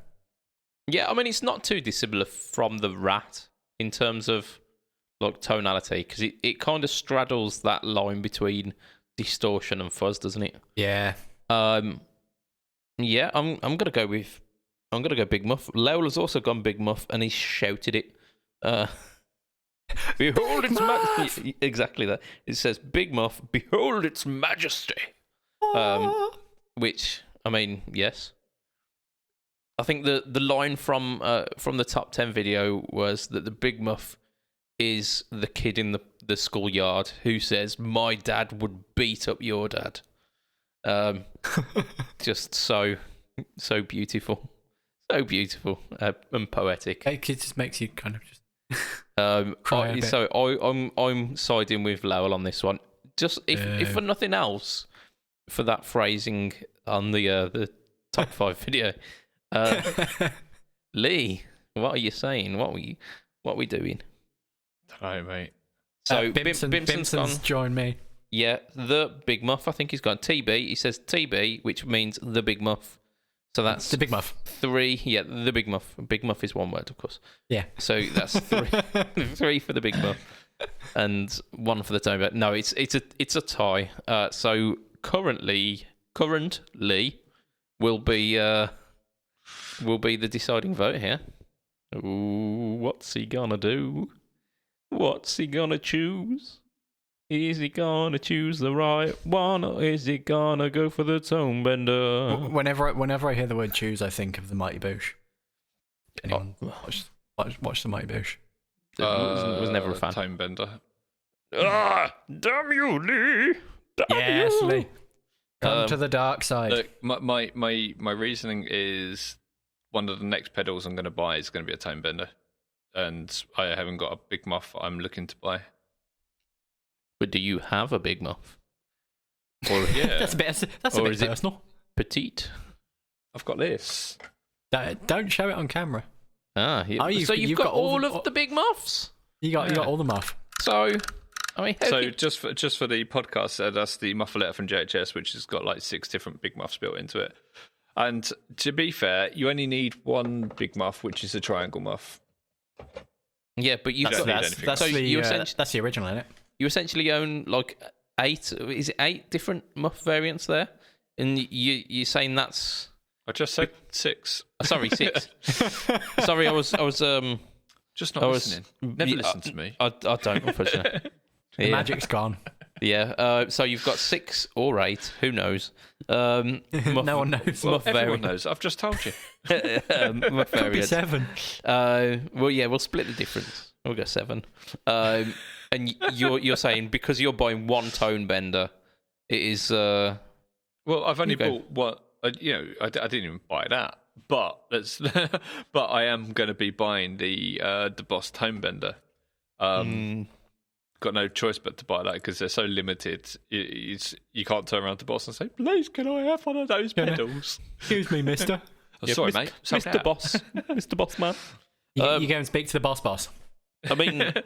yeah, I mean, it's not too dissimilar from the Rat in terms of tonality, because it kind of straddles that line between distortion and fuzz, doesn't it? Yeah. Yeah, I'm gonna go Big Muff. Lowell's also gone Big Muff, and he's shouted it. Behold its majesty. Exactly that. It says Big Muff, behold its majesty. Which, I mean, yes. I think the line from the top 10 video was that the Big Muff is the kid in the schoolyard who says, "My dad would beat up your dad." Just so beautiful, and poetic. It just makes you kind of just cry a bit. So I'm siding with Lowell on this one. Just if for nothing else, for that phrasing on the top 5 video. Lee, what are you saying? What are we doing? Hello, mate. So Bimson's gone. joined me. Yeah, the Big Muff. I think he's got TB. He says TB, which means the Big Muff. So that's the Big Muff. 3. Yeah, the Big Muff. Big Muff is one word, of course. Yeah. So that's 3. 3 for the Big Muff, and 1 for the Tone Bender. No, it's a tie. So currently will be the deciding vote here. Ooh, what's he gonna do? What's he gonna choose? Is he gonna choose the right one, or is he gonna go for the Tone Bender? Whenever I hear the word choose, I think of the Mighty Boosh. Anyone watch the Mighty Boosh? Was never a fan. Time Bender. Ah, damn you, Lee! Damn Yes, you. Lee. Come to the dark side. Look, my reasoning is one of the next pedals I'm going to buy is going to be a Time Bender, and I haven't got a Big Muff I'm looking to buy. But do you have a Big Muff? Or Yeah, That's a bit Or is it- personal. petite? I've got this. Don't show it on camera. Ah, Oh, you've got all of the Big Muffs. You got all the muff. So, I mean, So just for the podcast, that's the muffaletta from JHS, which has got like 6 different Big Muffs built into it. And to be fair, you only need one Big Muff, which is a triangle muff. yeah, but you've Don't got need anything. That's So the you essentially- that's the original, isn't it? you essentially own like 8. Is it 8 different Muff variants there? And you're saying that's I just said 6. sorry 6. Sorry, I was Just not listening. Never listen to me. I don't, unfortunately. The magic's gone. Yeah. So you've got 6 or 8. Who knows? No one knows. Well, Muff everyone variant. knows. I've just told you. Muff Could be variant. 7. Well, yeah, we'll split the difference. We'll go 7. And you're saying because you're buying one Tone Bender, it is. Well, I've only Okay. bought one. I didn't even buy that. But but I am going to be buying the Boss Tone Bender. Got no choice but to buy that because they're so limited. You can't turn around to Boss and say, "Please, can I have one of those pedals?" Excuse me, mister. Oh, sorry, mate. Sold Mr. out. Boss, Mr. Boss Man. You go and speak to the boss. I mean, Did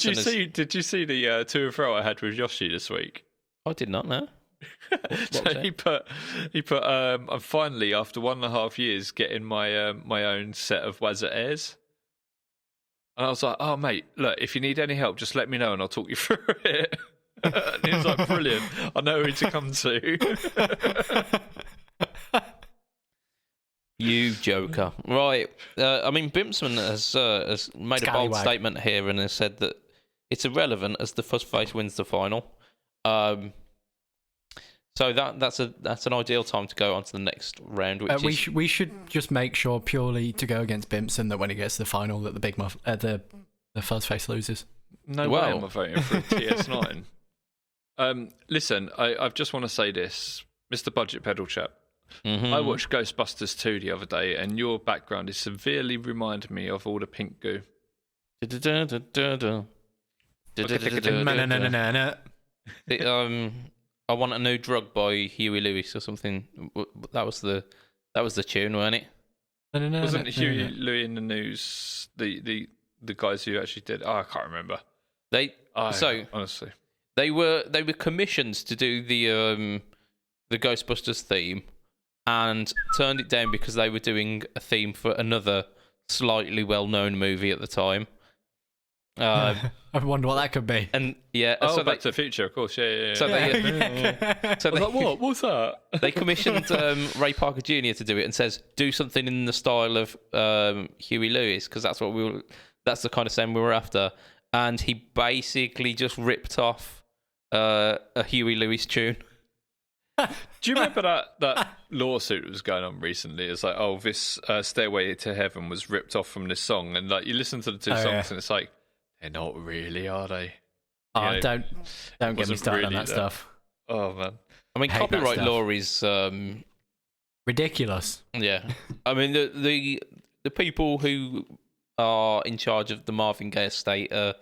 you Bimson see? Did you see the to and fro I had with Yoshi this week? I did not know. So was he put. I'm finally after 1.5 years getting my my own set of Wazza Airs. And I was like, "Oh, mate, look, if you need any help, just let me know and I'll talk you through it." And he was like, "Brilliant! I know who to come to." You joker. Right. I mean, Bimson has made a bold Scallywag. statement here and has said that it's irrelevant as the first face wins the final. So that's an ideal time to go on to the next round, which We should just make sure purely to go against Bimson that when he gets to the final that the big muff the fuzz face loses. No way am I voting for a TS9. Listen, I just want to say this, Mr. Budget Pedal Chap. I watched Ghostbusters 2 the other day, and your background is severely reminded me of all the pink goo. I Want a New Drug by Huey Lewis or something. That was the tune, wasn't it? Wasn't Huey Lewis in the news? The guys who actually did. Oh, I can't remember. Honestly, they were commissioned to do the Ghostbusters theme, and turned it down because they were doing a theme for another slightly well-known movie at the time. I wonder what that could be. And yeah, Oh, so Back to the Future, of course. Yeah. So I was like, what? What's that? They commissioned Ray Parker Jr. to do it and says, do something in the style of Huey Lewis, because that's the kind of sound we were after. And he basically just ripped off a Huey Lewis tune. Do you remember that lawsuit that was going on recently? It's like, oh, this Stairway to Heaven was ripped off from this song, and like you listen to the two songs, and it's like, they're not really, are they? Oh, don't get me started on that stuff. Oh man, I mean, Hate that copyright stuff. law is Ridiculous. yeah. I mean, the people who are in charge of the Marvin Gaye estate are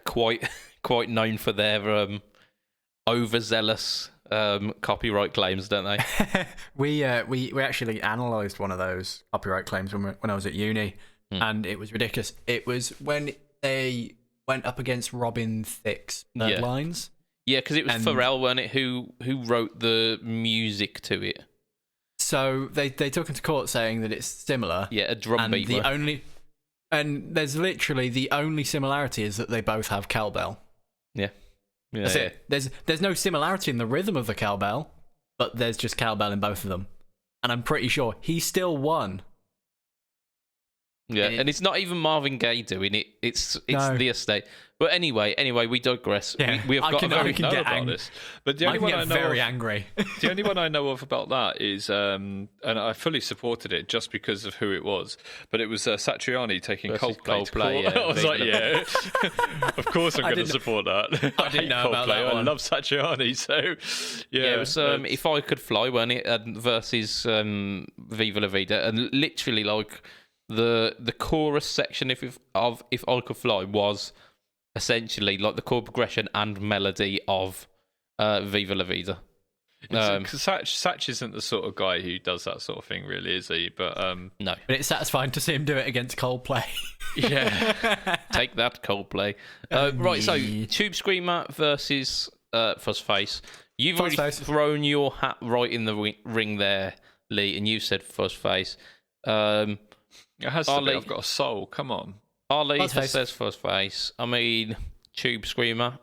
quite known for their overzealous copyright claims, don't they? We actually analysed one of those copyright claims when I was at uni, and it was ridiculous. It was when went up against Robin Thicke's Third Lines. Yeah, because it was Pharrell, wasn't it, who wrote the music to it. So they took him to court saying that it's similar. Yeah, a drum beat. And there's literally the only similarity is that they both have cowbell. Yeah. That's it. There's no similarity in the rhythm of the cowbell, but there's just cowbell in both of them. And I'm pretty sure he still won. Yeah, and it's not even Marvin Gaye doing it. It's the estate. But anyway, we digress. Yeah, we have got a very know about this. But the only one I know very angry. The only one I know of about that is, and I fully supported it just because of who it was. But it was Satriani taking Coldplay. Yeah, I was like, yeah, of course I'm going to support that. I didn't know about that one. I love Satriani, so yeah. It was If I Could Fly, wasn't it, versus Viva La Vida, and literally like the chorus section of If I Could Fly was essentially like the chord progression and melody of Viva La Vida. Satch isn't the sort of guy who does that sort of thing, really, is he? But no. But it's satisfying to see him do it against Coldplay. Yeah. Take that, Coldplay. Right, so Tube Screamer versus Fuzzface. You've already thrown your hat right in the ring there, Lee, and you said Fuzzface. It has to be. I've got a soul. Come on. Ollie says Fuzzface. I mean, Tube Screamer.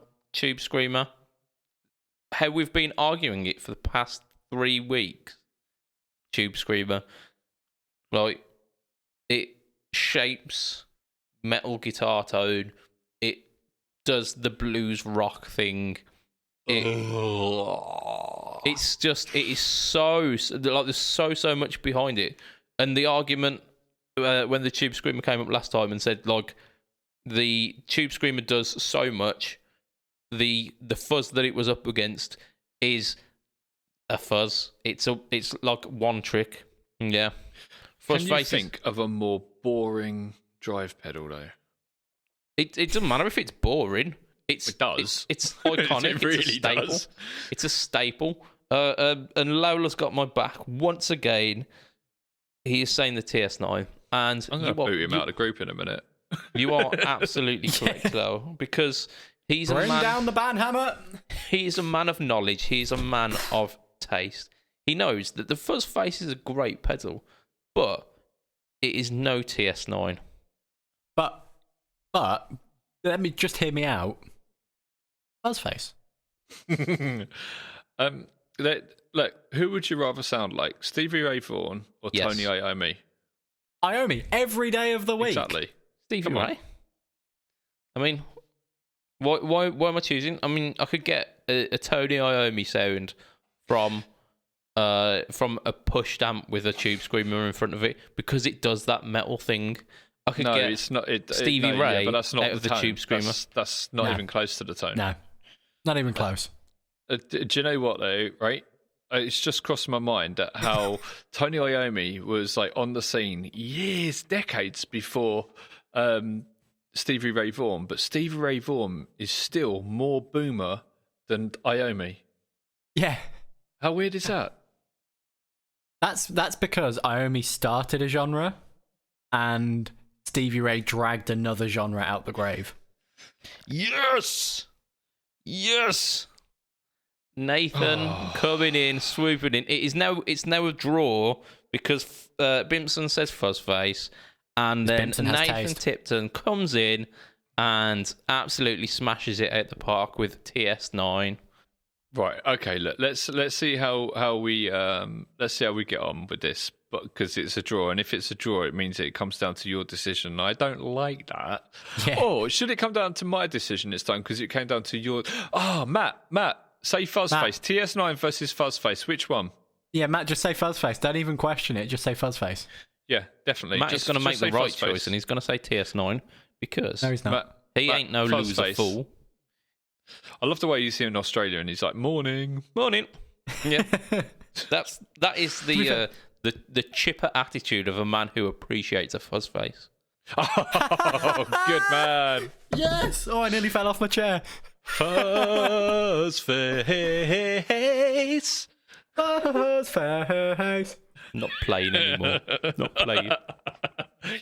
How we've been arguing it for the past 3 weeks. Tube Screamer. Like, it shapes metal guitar tone. It does the blues rock thing. It is so, like, there's so much behind it. And the argument, when the Tube Screamer came up last time and said, like, the Tube Screamer does so much, the fuzz that it was up against is a fuzz. It's like one trick. Yeah. Can you think of a more boring drive pedal, though? It doesn't matter if it's boring. It does. It's iconic. It really it's a staple. does. It's a staple. And Lola's got my back once again. He is saying the TS9, and I'm going to boot him out of the group in a minute. You are absolutely correct, though, because he's Bring down the banhammer. He's a man of knowledge. He's a man of taste. He knows that the Fuzzface is a great pedal, but it is no TS9. But let me just hear me out. Fuzzface. Look, who would you rather sound like, Stevie Ray Vaughan or Tony Iommi? Iommi every day of the week. Exactly. Stevie Ray. I mean, why am I choosing? I mean, I could get a Tony Iommi sound from a push amp with a Tube Screamer in front of it because it does that metal thing. I could get it's not Stevie Ray but that's not out of the Tube Screamer. That's not even close to the tone. No, not even close. Do you know what, though, right? It's just crossed my mind that how Tony Iommi was like on the scene decades before Stevie Ray Vaughan, but Stevie Ray Vaughan is still more boomer than Iommi. Yeah. How weird is that? That's because Iommi started a genre and Stevie Ray dragged another genre out the grave. Yes! Nathan coming in, swooping in. It's now a draw because Bimpson says Fuzzface, and then Nathan Tipton comes in and absolutely smashes it out the park with TS9. Right. Okay. Look. Let's see how we get on with this. But because it's a draw, and if it's a draw, it means it comes down to your decision. I don't like that. Yeah. Or should it come down to my decision this time because it came down to your? Matt. Say Fuzzface. TS9 versus Fuzzface. Which one? Yeah, Matt, just say Fuzzface. Don't even question it. Just say Fuzzface. Yeah, definitely. Matt is going to make the right choice, and he's going to say TS9 because no, he's not. He ain't no loser fool. I love the way you see him in Australia, and he's like, "Morning." Yeah, that is the chipper attitude of a man who appreciates a Fuzzface. Oh, good man. Yes. Oh, I nearly fell off my chair. Fuzzface. Not playing anymore. Not playing.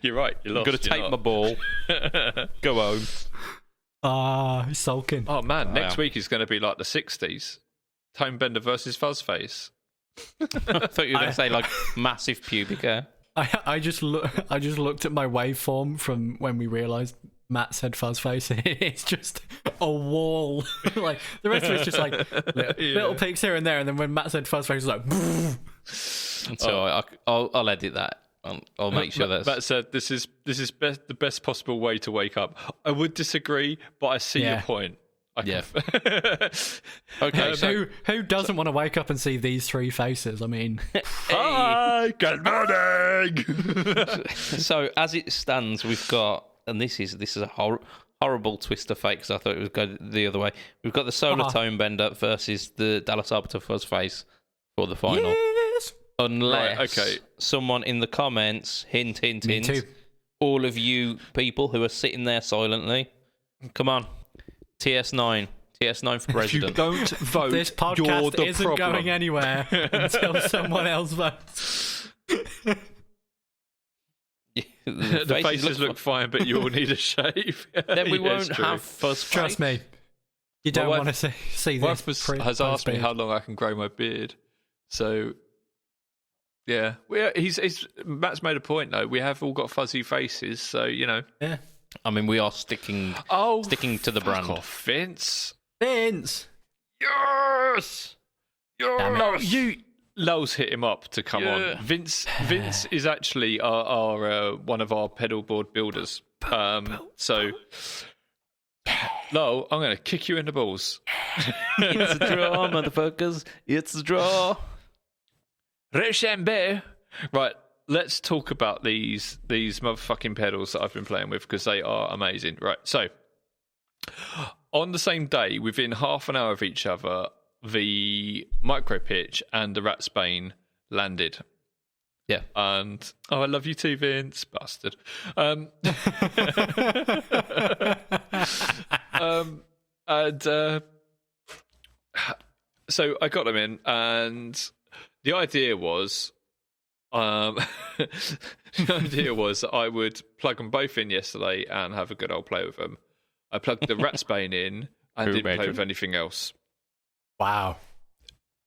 You're right. You're lost. I'm going to take my ball. Go home. He's sulking. Oh man, next Wow. week is going to be like the 60s. Tone Bender versus Fuzzface. I thought you were going to say like massive pubic hair. I just looked at my waveform from when we realised Matt said Fuzzface. It's just a wall. Like the rest of it's just like little peaks here and there, and then when Matt said Fuzzface, it was like. So I'll edit that. I'll make sure That said, this is the best possible way to wake up. I would disagree, but I see your point. Okay, so Who doesn't want to wake up and see these three faces? I mean, hi, good morning. so as it stands, we've got, and this is a horrible twist of fate because I thought it would go the other way. We've got the Solar Tone Bender versus the Dallas Arbiter Fuzzface for the final. yes. Unless someone in the comments, hint, too. all of you people who are sitting there silently, come on, TS9 for president. If you don't vote, This you're podcast the isn't problem. going anywhere until someone else votes. The faces look fine, but you all need a shave. Then we Yeah, won't it's true. have Fuzzface. Trust me, you don't My want to see Wife this. has asked me how long I can grow my beard, so yeah, Matt's made a point though. We have all got fuzzy faces, so you know. Yeah, I mean, we are sticking to the brand. Fuck off, Vince. Vince. Yes. Damn it. No, you. Lowe's hit him up to come Yeah. on. Vince is actually our one of our pedal board builders. So, Lowell, I'm going to kick you in the balls. It's a draw, motherfuckers. It's a draw. Rochambeau. Right, let's talk about these motherfucking pedals that I've been playing with because they are amazing. Right, so on the same day, within half an hour of each other, the micro pitch and the Ratsbane landed. Yeah. And I love you too, Vince, bastard. So I got them in, and the idea was, that I would plug them both in yesterday and have a good old play with them. I plugged the Ratsbane in and didn't play with anything else. Wow.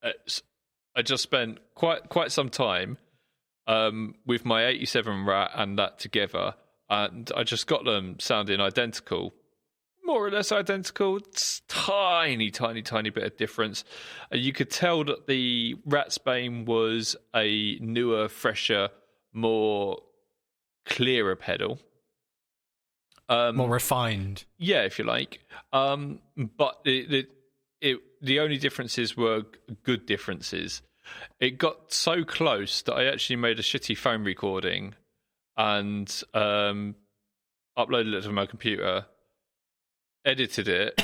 I just spent quite some time with my 87 Rat and that together, and I just got them sounding identical, more or less identical. It's tiny bit of difference. You could tell that the Ratsbane was a newer, fresher, more clearer pedal. More refined. Yeah, if you like. But the only differences were good differences. It got so close that I actually made a shitty phone recording and uploaded it to my computer, edited it,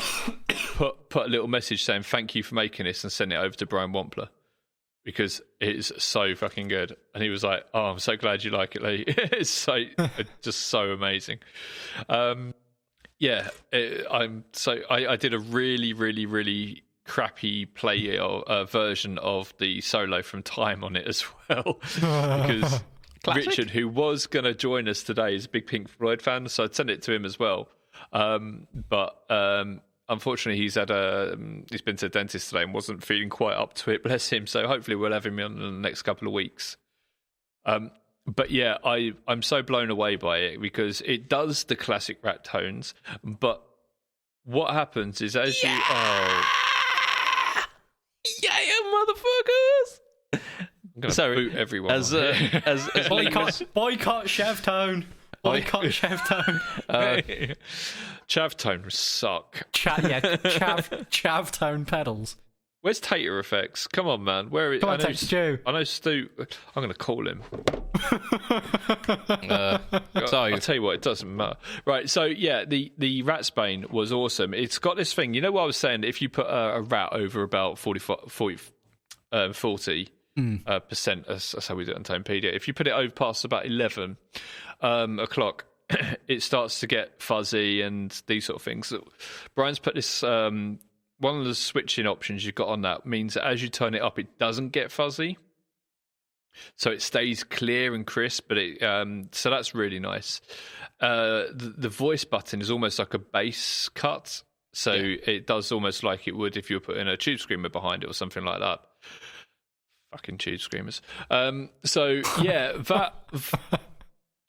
put a little message saying thank you for making this, and sent it over to Brian Wampler because it's so fucking good. And he was like, "Oh, I'm so glad you like it, Lee. It's just so amazing." Yeah, I did a really crappy play version of the solo from Time on it as well because Richard, who was going to join us today, is a big Pink Floyd fan, so I'd sent it to him as well. But unfortunately, he's been to the dentist today and wasn't feeling quite up to it. Bless him. So hopefully, we'll have him on in the next couple of weeks. But yeah, I'm so blown away by it because it does the classic Rat tones. But what happens is as you motherfuckers. I'm going to boot everyone. As Boycott Chevtone. Boycott Chevtone. Chavtones suck. Chavtone pedals. Where's Tater Effects? Come on, man. Where is? Come on, take Stu. I know Stu. I'm going to call him. Sorry. I'll tell you what, it doesn't matter. Right, so yeah, the Ratsbane was awesome. It's got this thing. You know what I was saying? If you put a rat over about 40%, that's how we do it on Tonepedia. If you put it over past about 11 o'clock, it starts to get fuzzy and these sort of things. So Brian's put this... one of the switching options you've got on that means that as you turn it up, it doesn't get fuzzy. so it stays clear and crisp. But so that's really nice. The voice button is almost like a bass cut, so it does almost like it would if you were putting a tube screamer behind it or something like that. Fucking tube screamers. So yeah, that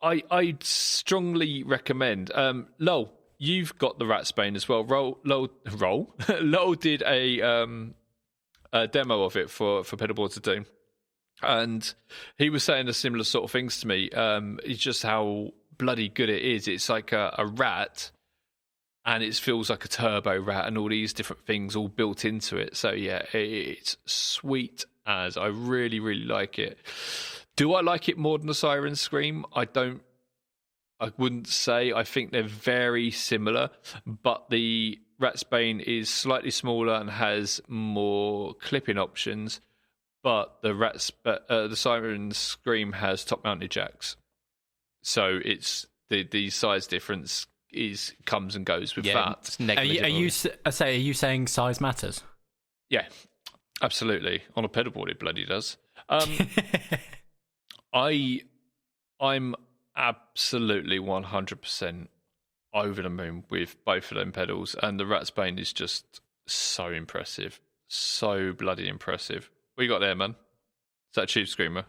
I strongly recommend. Lowell, you've got the Ratsbane as well. Lowell did a demo of it for Pedalboard to do, and he was saying the similar sort of things to me. It's just how bloody good it is. It's like a rat, and it feels like a turbo rat, and all these different things all built into it. So yeah, it's sweet as. I really, really like it. Do I like it more than the Siren Scream? I wouldn't say. I think they're very similar, but the Ratsbane is slightly smaller and has more clipping options, but the Siren Scream has top-mounted jacks. So it's the size difference comes and goes with that. It's negligible. Are you saying size matters? Yeah, absolutely. On a pedalboard, it bloody does. I'm absolutely 100% over the moon with both of them pedals, and the Ratsbane is just so impressive. So bloody impressive. What you got there, man? Is that a tube screamer?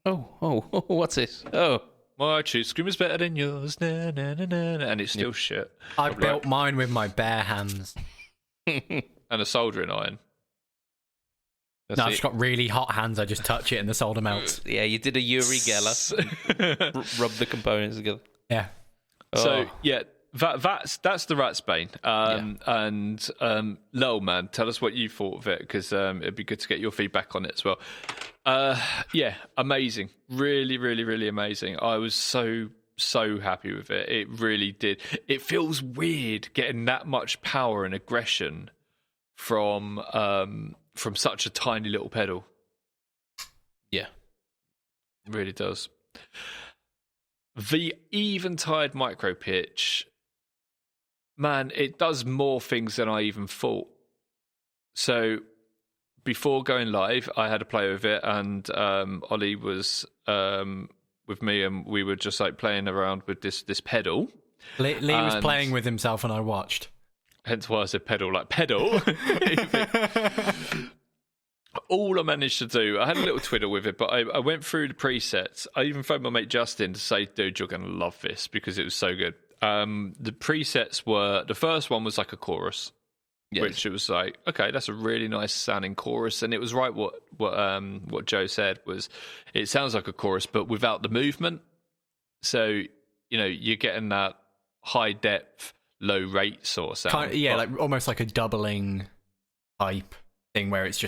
Oh, what's this? Oh. My tube screamer's better than yours, na, na, na, na, na, and it's still shit. I built mine with my bare hands. And a soldering iron. No, I've just got really hot hands. I just touch it and the solder melts. Yeah, you did a Uri Geller. Rub the components together. Yeah. So, yeah, that's the Ratsbane. And Lowell, man, tell us what you thought of it, because it'd be good to get your feedback on it as well. Yeah, amazing. Really, really, really amazing. I was so happy with it. It really did. It feels weird getting that much power and aggression from such a tiny little pedal. Yeah, it really does. The Eventide micro pitch, man, it does more things than I even thought. So before going live, I had a play with it, and Ollie was with me, and we were just like playing around with this pedal. Lee was playing with himself, and I watched. Hence why I said pedal like pedal. All I managed to do, I had a little twiddle with it, but I went through the presets. I even phoned my mate Justin to say, dude, you're going to love this because it was so good. The presets were, the first one was like a chorus, which it was like, okay, that's a really nice sounding chorus. And it was right what Joe said was, it sounds like a chorus, but without the movement. So, you're getting that high depth, low rate sort of sound. Like almost like a doubling type thing where it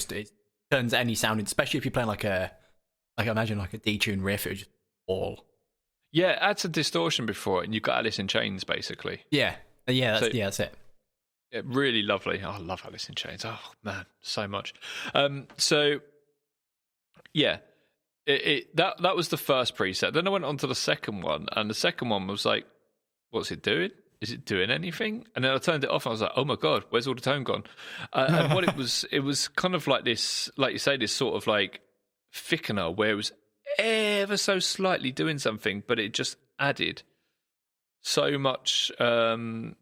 turns any sound, especially if you're playing like imagine like a detune riff, it would just fall. Yeah, add some distortion before it, and you've got Alice in Chains basically. That's it. Yeah, really lovely. I love Alice in Chains. Oh man, so much. So yeah, that was the first preset. Then I went on to the second one, and the second one was like, what's it doing? Is it doing anything? And then I turned it off, and I was like, oh my God, where's all the tone gone? And what it was kind of like this, like you say, this sort of like thickener where it was ever so slightly doing something, but it just added so much to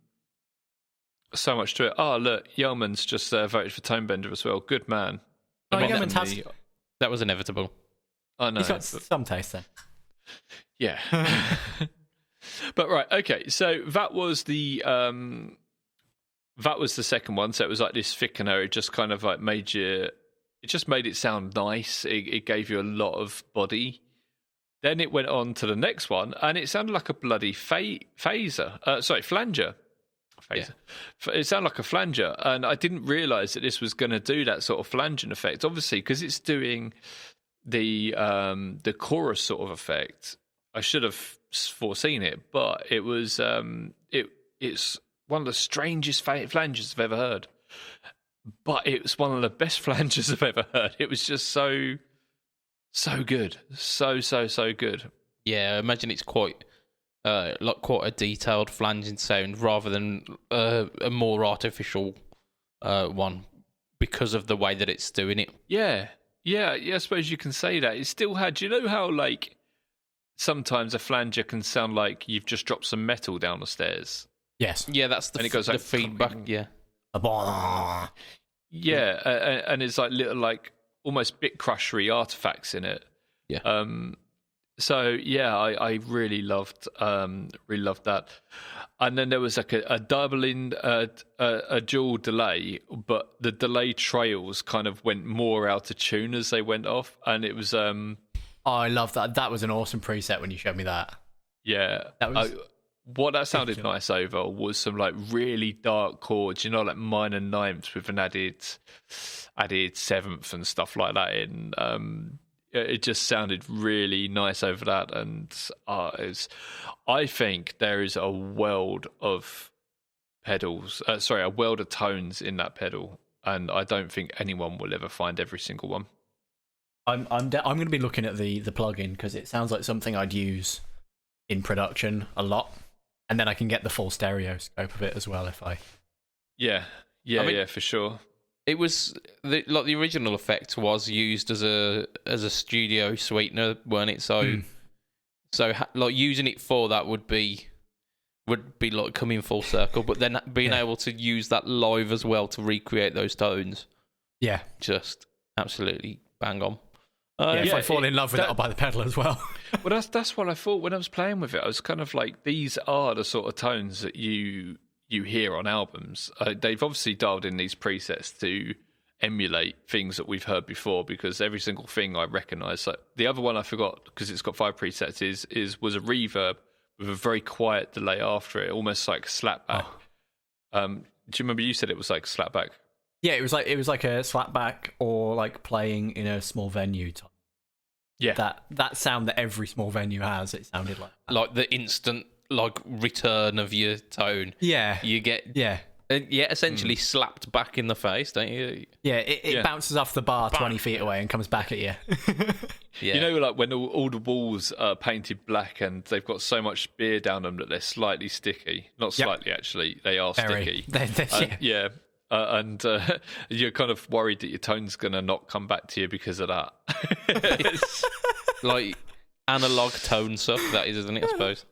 it. Oh, look, Yeoman's just voted for Tonebender as well. Good man. That was inevitable. I know. He's got some taste then. Yeah. But right, okay. So that was the second one. So it was like this thickener. It just kind of like made it sound nice. It gave you a lot of body. Then it went on to the next one, and it sounded like a bloody flanger. Phaser. Yeah. It sounded like a flanger, and I didn't realise that this was going to do that sort of flanging effect. Obviously, because it's doing the chorus sort of effect. I should have foreseen it, but it was it's one of the strangest flanges I've ever heard. But it was one of the best flanges I've ever heard. It was just so good, so good. Yeah, I imagine it's quite a detailed flanging sound rather than a more artificial one because of the way that it's doing it. Yeah, Yeah, I suppose you can say that. It still had. Do you know how like sometimes a flanger can sound like you've just dropped some metal down the stairs? Yes. Yeah, that's the, And it goes the like feedback. Yeah. Yeah, and it's like little like almost bit crushery artifacts in it. Yeah. So yeah, I really loved that. And then there was like a doubling a dual delay, but the delay trails kind of went more out of tune as they went off, and it was Oh, I love that. That was an awesome preset when you showed me that. yeah. That was what that sounded nice over was some like really dark chords, you know, like minor ninths with an added seventh and stuff like that in. It just sounded really nice over that, and I think there is a world of pedals. A world of tones in that pedal, and I don't think anyone will ever find every single one. I'm going to be looking at the plugin because it sounds like something I'd use in production a lot, and then I can get the full stereo scope of it as well if I. Yeah, for sure. It was the original effect was used as a studio sweetener, weren't it? So like using it for that would be like coming full circle, but then being able to use that live as well to recreate those tones, just absolutely bang on. If I fall in love with it, I'll buy the pedal as well. Well, that's what I thought when I was playing with it. I was kind of like, these are the sort of tones that you hear on albums. They've obviously dialed in these presets to emulate things that we've heard before, because every single thing I recognise. Like the other one I forgot because it's got 5 presets was a reverb with a very quiet delay after it, almost like slapback. Do you remember you said it was like slapback? Yeah, it was like a slapback or like playing in a small venue type. Yeah, that sound that every small venue has. It sounded like the instant like return of your tone. Yeah, you get essentially slapped back in the face, don't you? Yeah, it bounces off the bar 20 feet away and comes back at you. Yeah. You know, like when all the walls are painted black and they've got so much beer down them that they're slightly sticky. Not slightly, actually, they are sticky. And you're kind of worried that your tone's going to not come back to you because of that. It's like analog tone stuff, that is, isn't it, I suppose?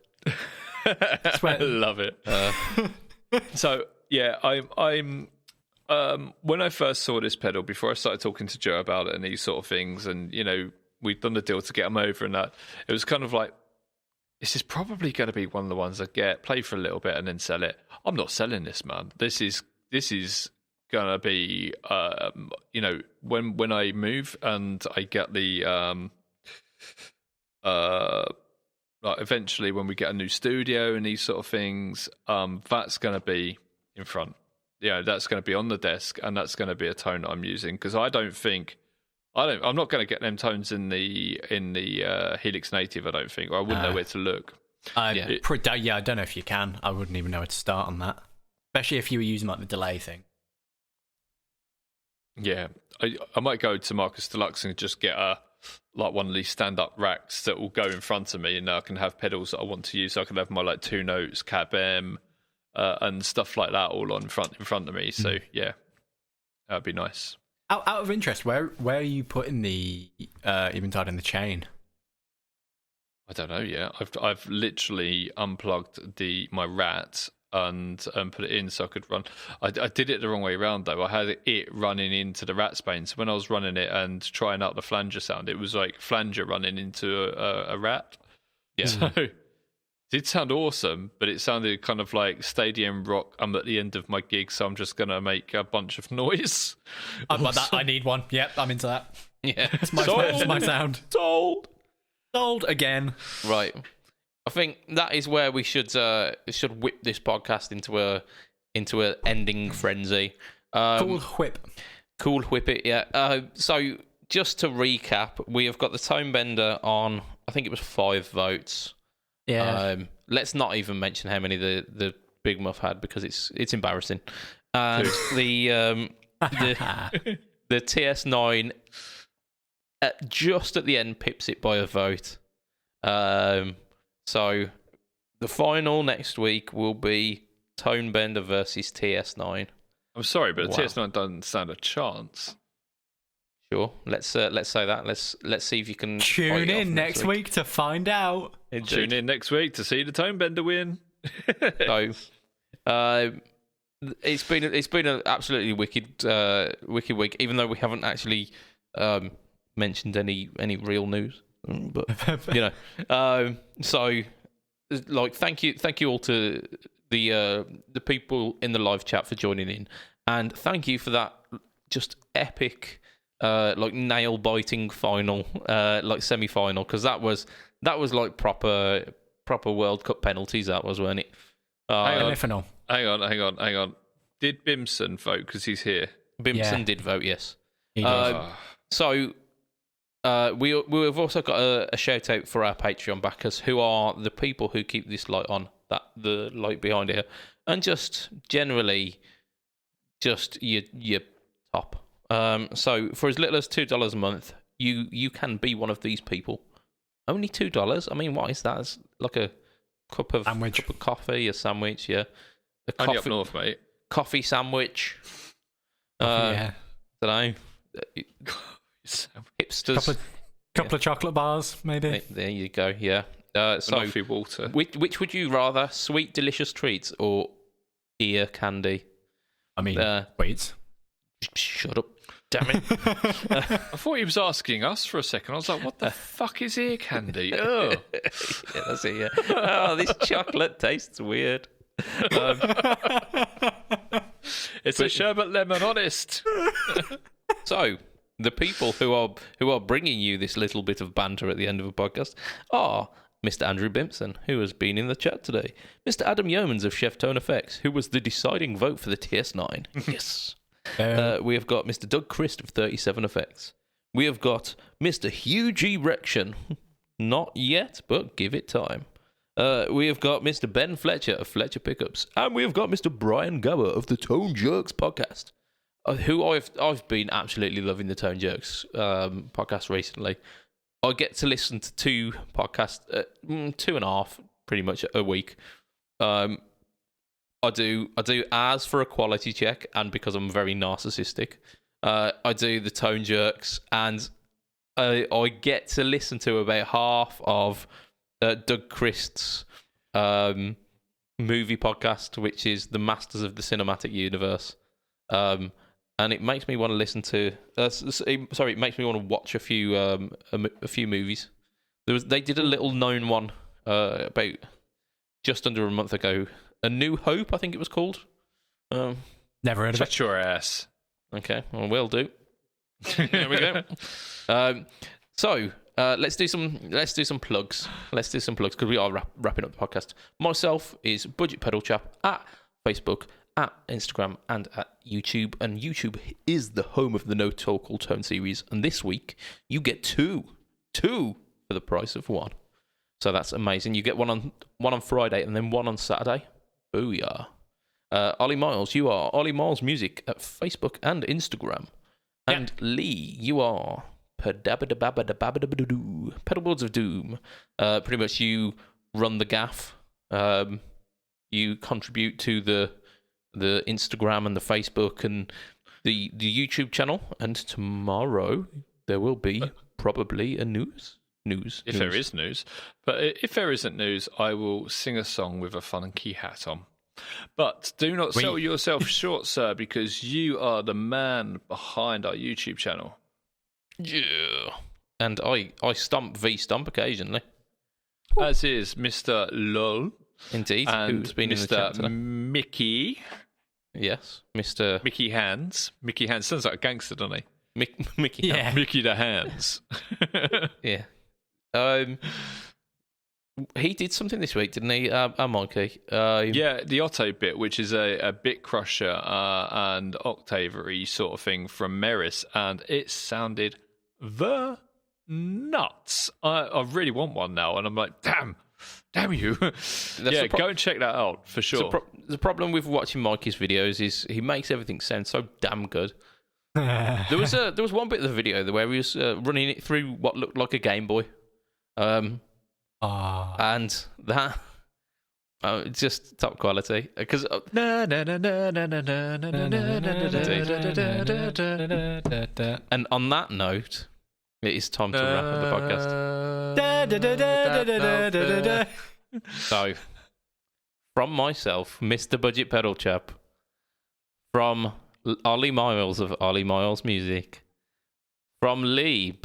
I love it. So yeah, I'm when I first saw this pedal, before I started talking to Joe about it and these sort of things, and you know, we'd done the deal to get them over and that, it was kind of like, this is probably going to be one of the ones I get, play for a little bit and then sell it. I'm not selling this, man. This is going to be you know, when I move and I get the like eventually when we get a new studio and these sort of things, that's going to be in front. Yeah, that's going to be on the desk, and that's going to be a tone that I'm using, because I'm not going to get them tones in the Helix Native. I don't think, or I wouldn't know where to look. I don't know if you can. I wouldn't even know where to start on that, especially if you were using like the delay thing. Yeah, I might go to Marcus Deluxe and just get like one of these stand-up racks that will go in front of me, and I can have pedals that I want to use. So I can have my like 2 notes, cab M, and stuff like that all in front of me. So yeah, that'd be nice. Out of interest, where are you putting the Eventide in the chain? I don't know yet. I've literally unplugged my rat and put it in so I could run. I did it the wrong way around though. I had it running into the rat spane. So when I was running it and trying out the flanger sound, it was like flanger running into a rat. Yeah. So it did sound awesome, but it sounded kind of like stadium rock. I'm at the end of my gig, so I'm just going to make a bunch of noise. I'm like that. I need one. Yep, I'm into that. Yeah. It's my sound. Sold again. Right. I think that is where we should whip this podcast into a ending frenzy. Cool whip it, yeah. So just to recap, we have got the Tone Bender on, I think it was 5 votes. Yeah. Let's not even mention how many the Big Muff had, because it's embarrassing. And the TS9 just at the end pips it by a vote. So the final next week will be Tone Bender versus TS9. I'm sorry, but TS9 doesn't stand a chance. Sure. Let's say that. Let's see if you can Tune fight it off in next week to find out. Indeed. Tune in next week to see the Tone Bender win. So, it's been an absolutely wicked week. Even though we haven't actually mentioned any real news, but you know, so like thank you all to the people in the live chat for joining in, and thank you for that just epic like nail biting final like semi-final, because that was like proper World Cup penalties, that was, weren't it? Hang on. Did Bimson vote because he's here? Bimson did vote, yes. He did. So we've also got a shout out for our Patreon backers, who are the people who keep this light on, the light behind here, and just generally just your top. So for as little as $2 a month, you can be one of these people. Only $2. I mean, what is that? It's like a cup of coffee, a sandwich, yeah. A coffee, only up north, mate. Coffee sandwich. Yeah. Don't know. Hipsters. Couple of chocolate bars, maybe. There you go. Yeah. So coffee water. Which would you rather? Sweet, delicious treats or ear candy? I mean, wait. Shut up. Damn it. I thought he was asking us for a second. I was like, what the fuck is ear candy? Oh. Yeah, that's it, yeah. Oh, this chocolate tastes weird. It's a sherbet lemon, honest. So, the people who are bringing you this little bit of banter at the end of a podcast are Mr. Andrew Bimpson, who has been in the chat today. Mr. Adam Yeomans of Chef Tone Effects, who was the deciding vote for the TS9. Yes. We have got Mr. Doug Christ of 37 Effects. We have got Mr. Hugh G. Rection. Not yet, but give it time. We have got Mr. Ben Fletcher of Fletcher Pickups. And we have got Mr. Brian Gower of the Tone Jerks podcast, who I've been absolutely loving the Tone Jerks podcast recently. I get to listen to two podcasts, 2.5 pretty much a week. I do ours for a quality check, and because I'm very narcissistic, I do the Tone Jerks, and I get to listen to about half of Doug Christ's movie podcast, which is the Masters of the Cinematic Universe, and it makes me want to listen to. It makes me want to watch a few movies. They did a little known one about just under a month ago. A New Hope, I think it was called. Never heard of it. Shut your ass. Okay, well, will do. There we go. So let's do some plugs. Let's do some plugs because we are wrapping up the podcast. Myself is BudgetPedalChap at Facebook, at Instagram, and at YouTube. And YouTube is the home of the No Talk All Tone series. And this week you get two for the price of one. So that's amazing. You get one on Friday and then one on Saturday. Booyah. Ollie Miles, you are Ollie Miles Music at Facebook and Instagram. And Lee, you are Pedalboards of Doom. Pretty much you run the gaff. You contribute to the Instagram and the Facebook and the YouTube channel. And tomorrow there will be probably a news. If there is news. But if there isn't news, I will sing a song with a funky hat on. But do not sell yourself short, sir, because you are the man behind our YouTube channel. Yeah. And I stomp occasionally. As is Mr. Lol. Indeed. And who's been in the Mr. chat today. Mickey. Yes, Mr. Mickey Hands. Mickey Hands. Sounds like a gangster, doesn't he? Mickey. Yeah. Mickey the Hands. Yeah. He did something this week, didn't he, Mikey? Yeah, the Otto bit, which is a bit crusher and octavery sort of thing from Ferris, and it sounded the nuts. I really want one now, and I'm like, damn you. Go and check that out for sure. The problem with watching Mikey's videos is he makes everything sound so damn good. There was one bit of the video where he was running it through what looked like a Game Boy. And that Oh, it's just top quality. Because and on that note, it is time to wrap up the podcast. So, from myself, Mr. Budget Pedal Chap, from Ollie Miles of Ollie Miles Music, from Lee,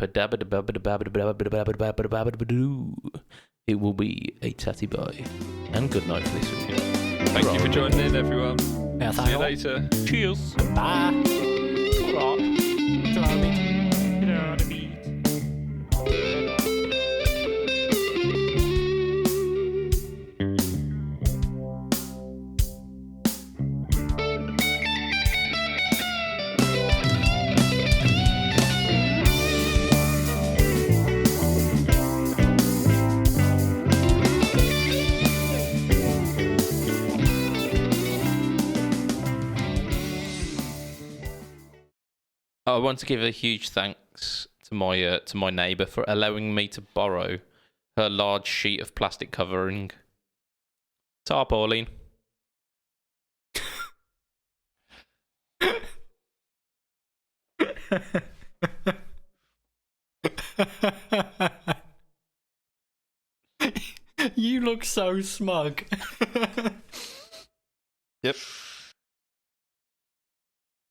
it will be a tatty bye and good night for this week. Thank you for joining in, everyone. Yeah, See you later. Cheers. Bye. I want to give a huge thanks to my neighbour for allowing me to borrow her large sheet of plastic covering. Tarpaulin. You look so smug. Yep.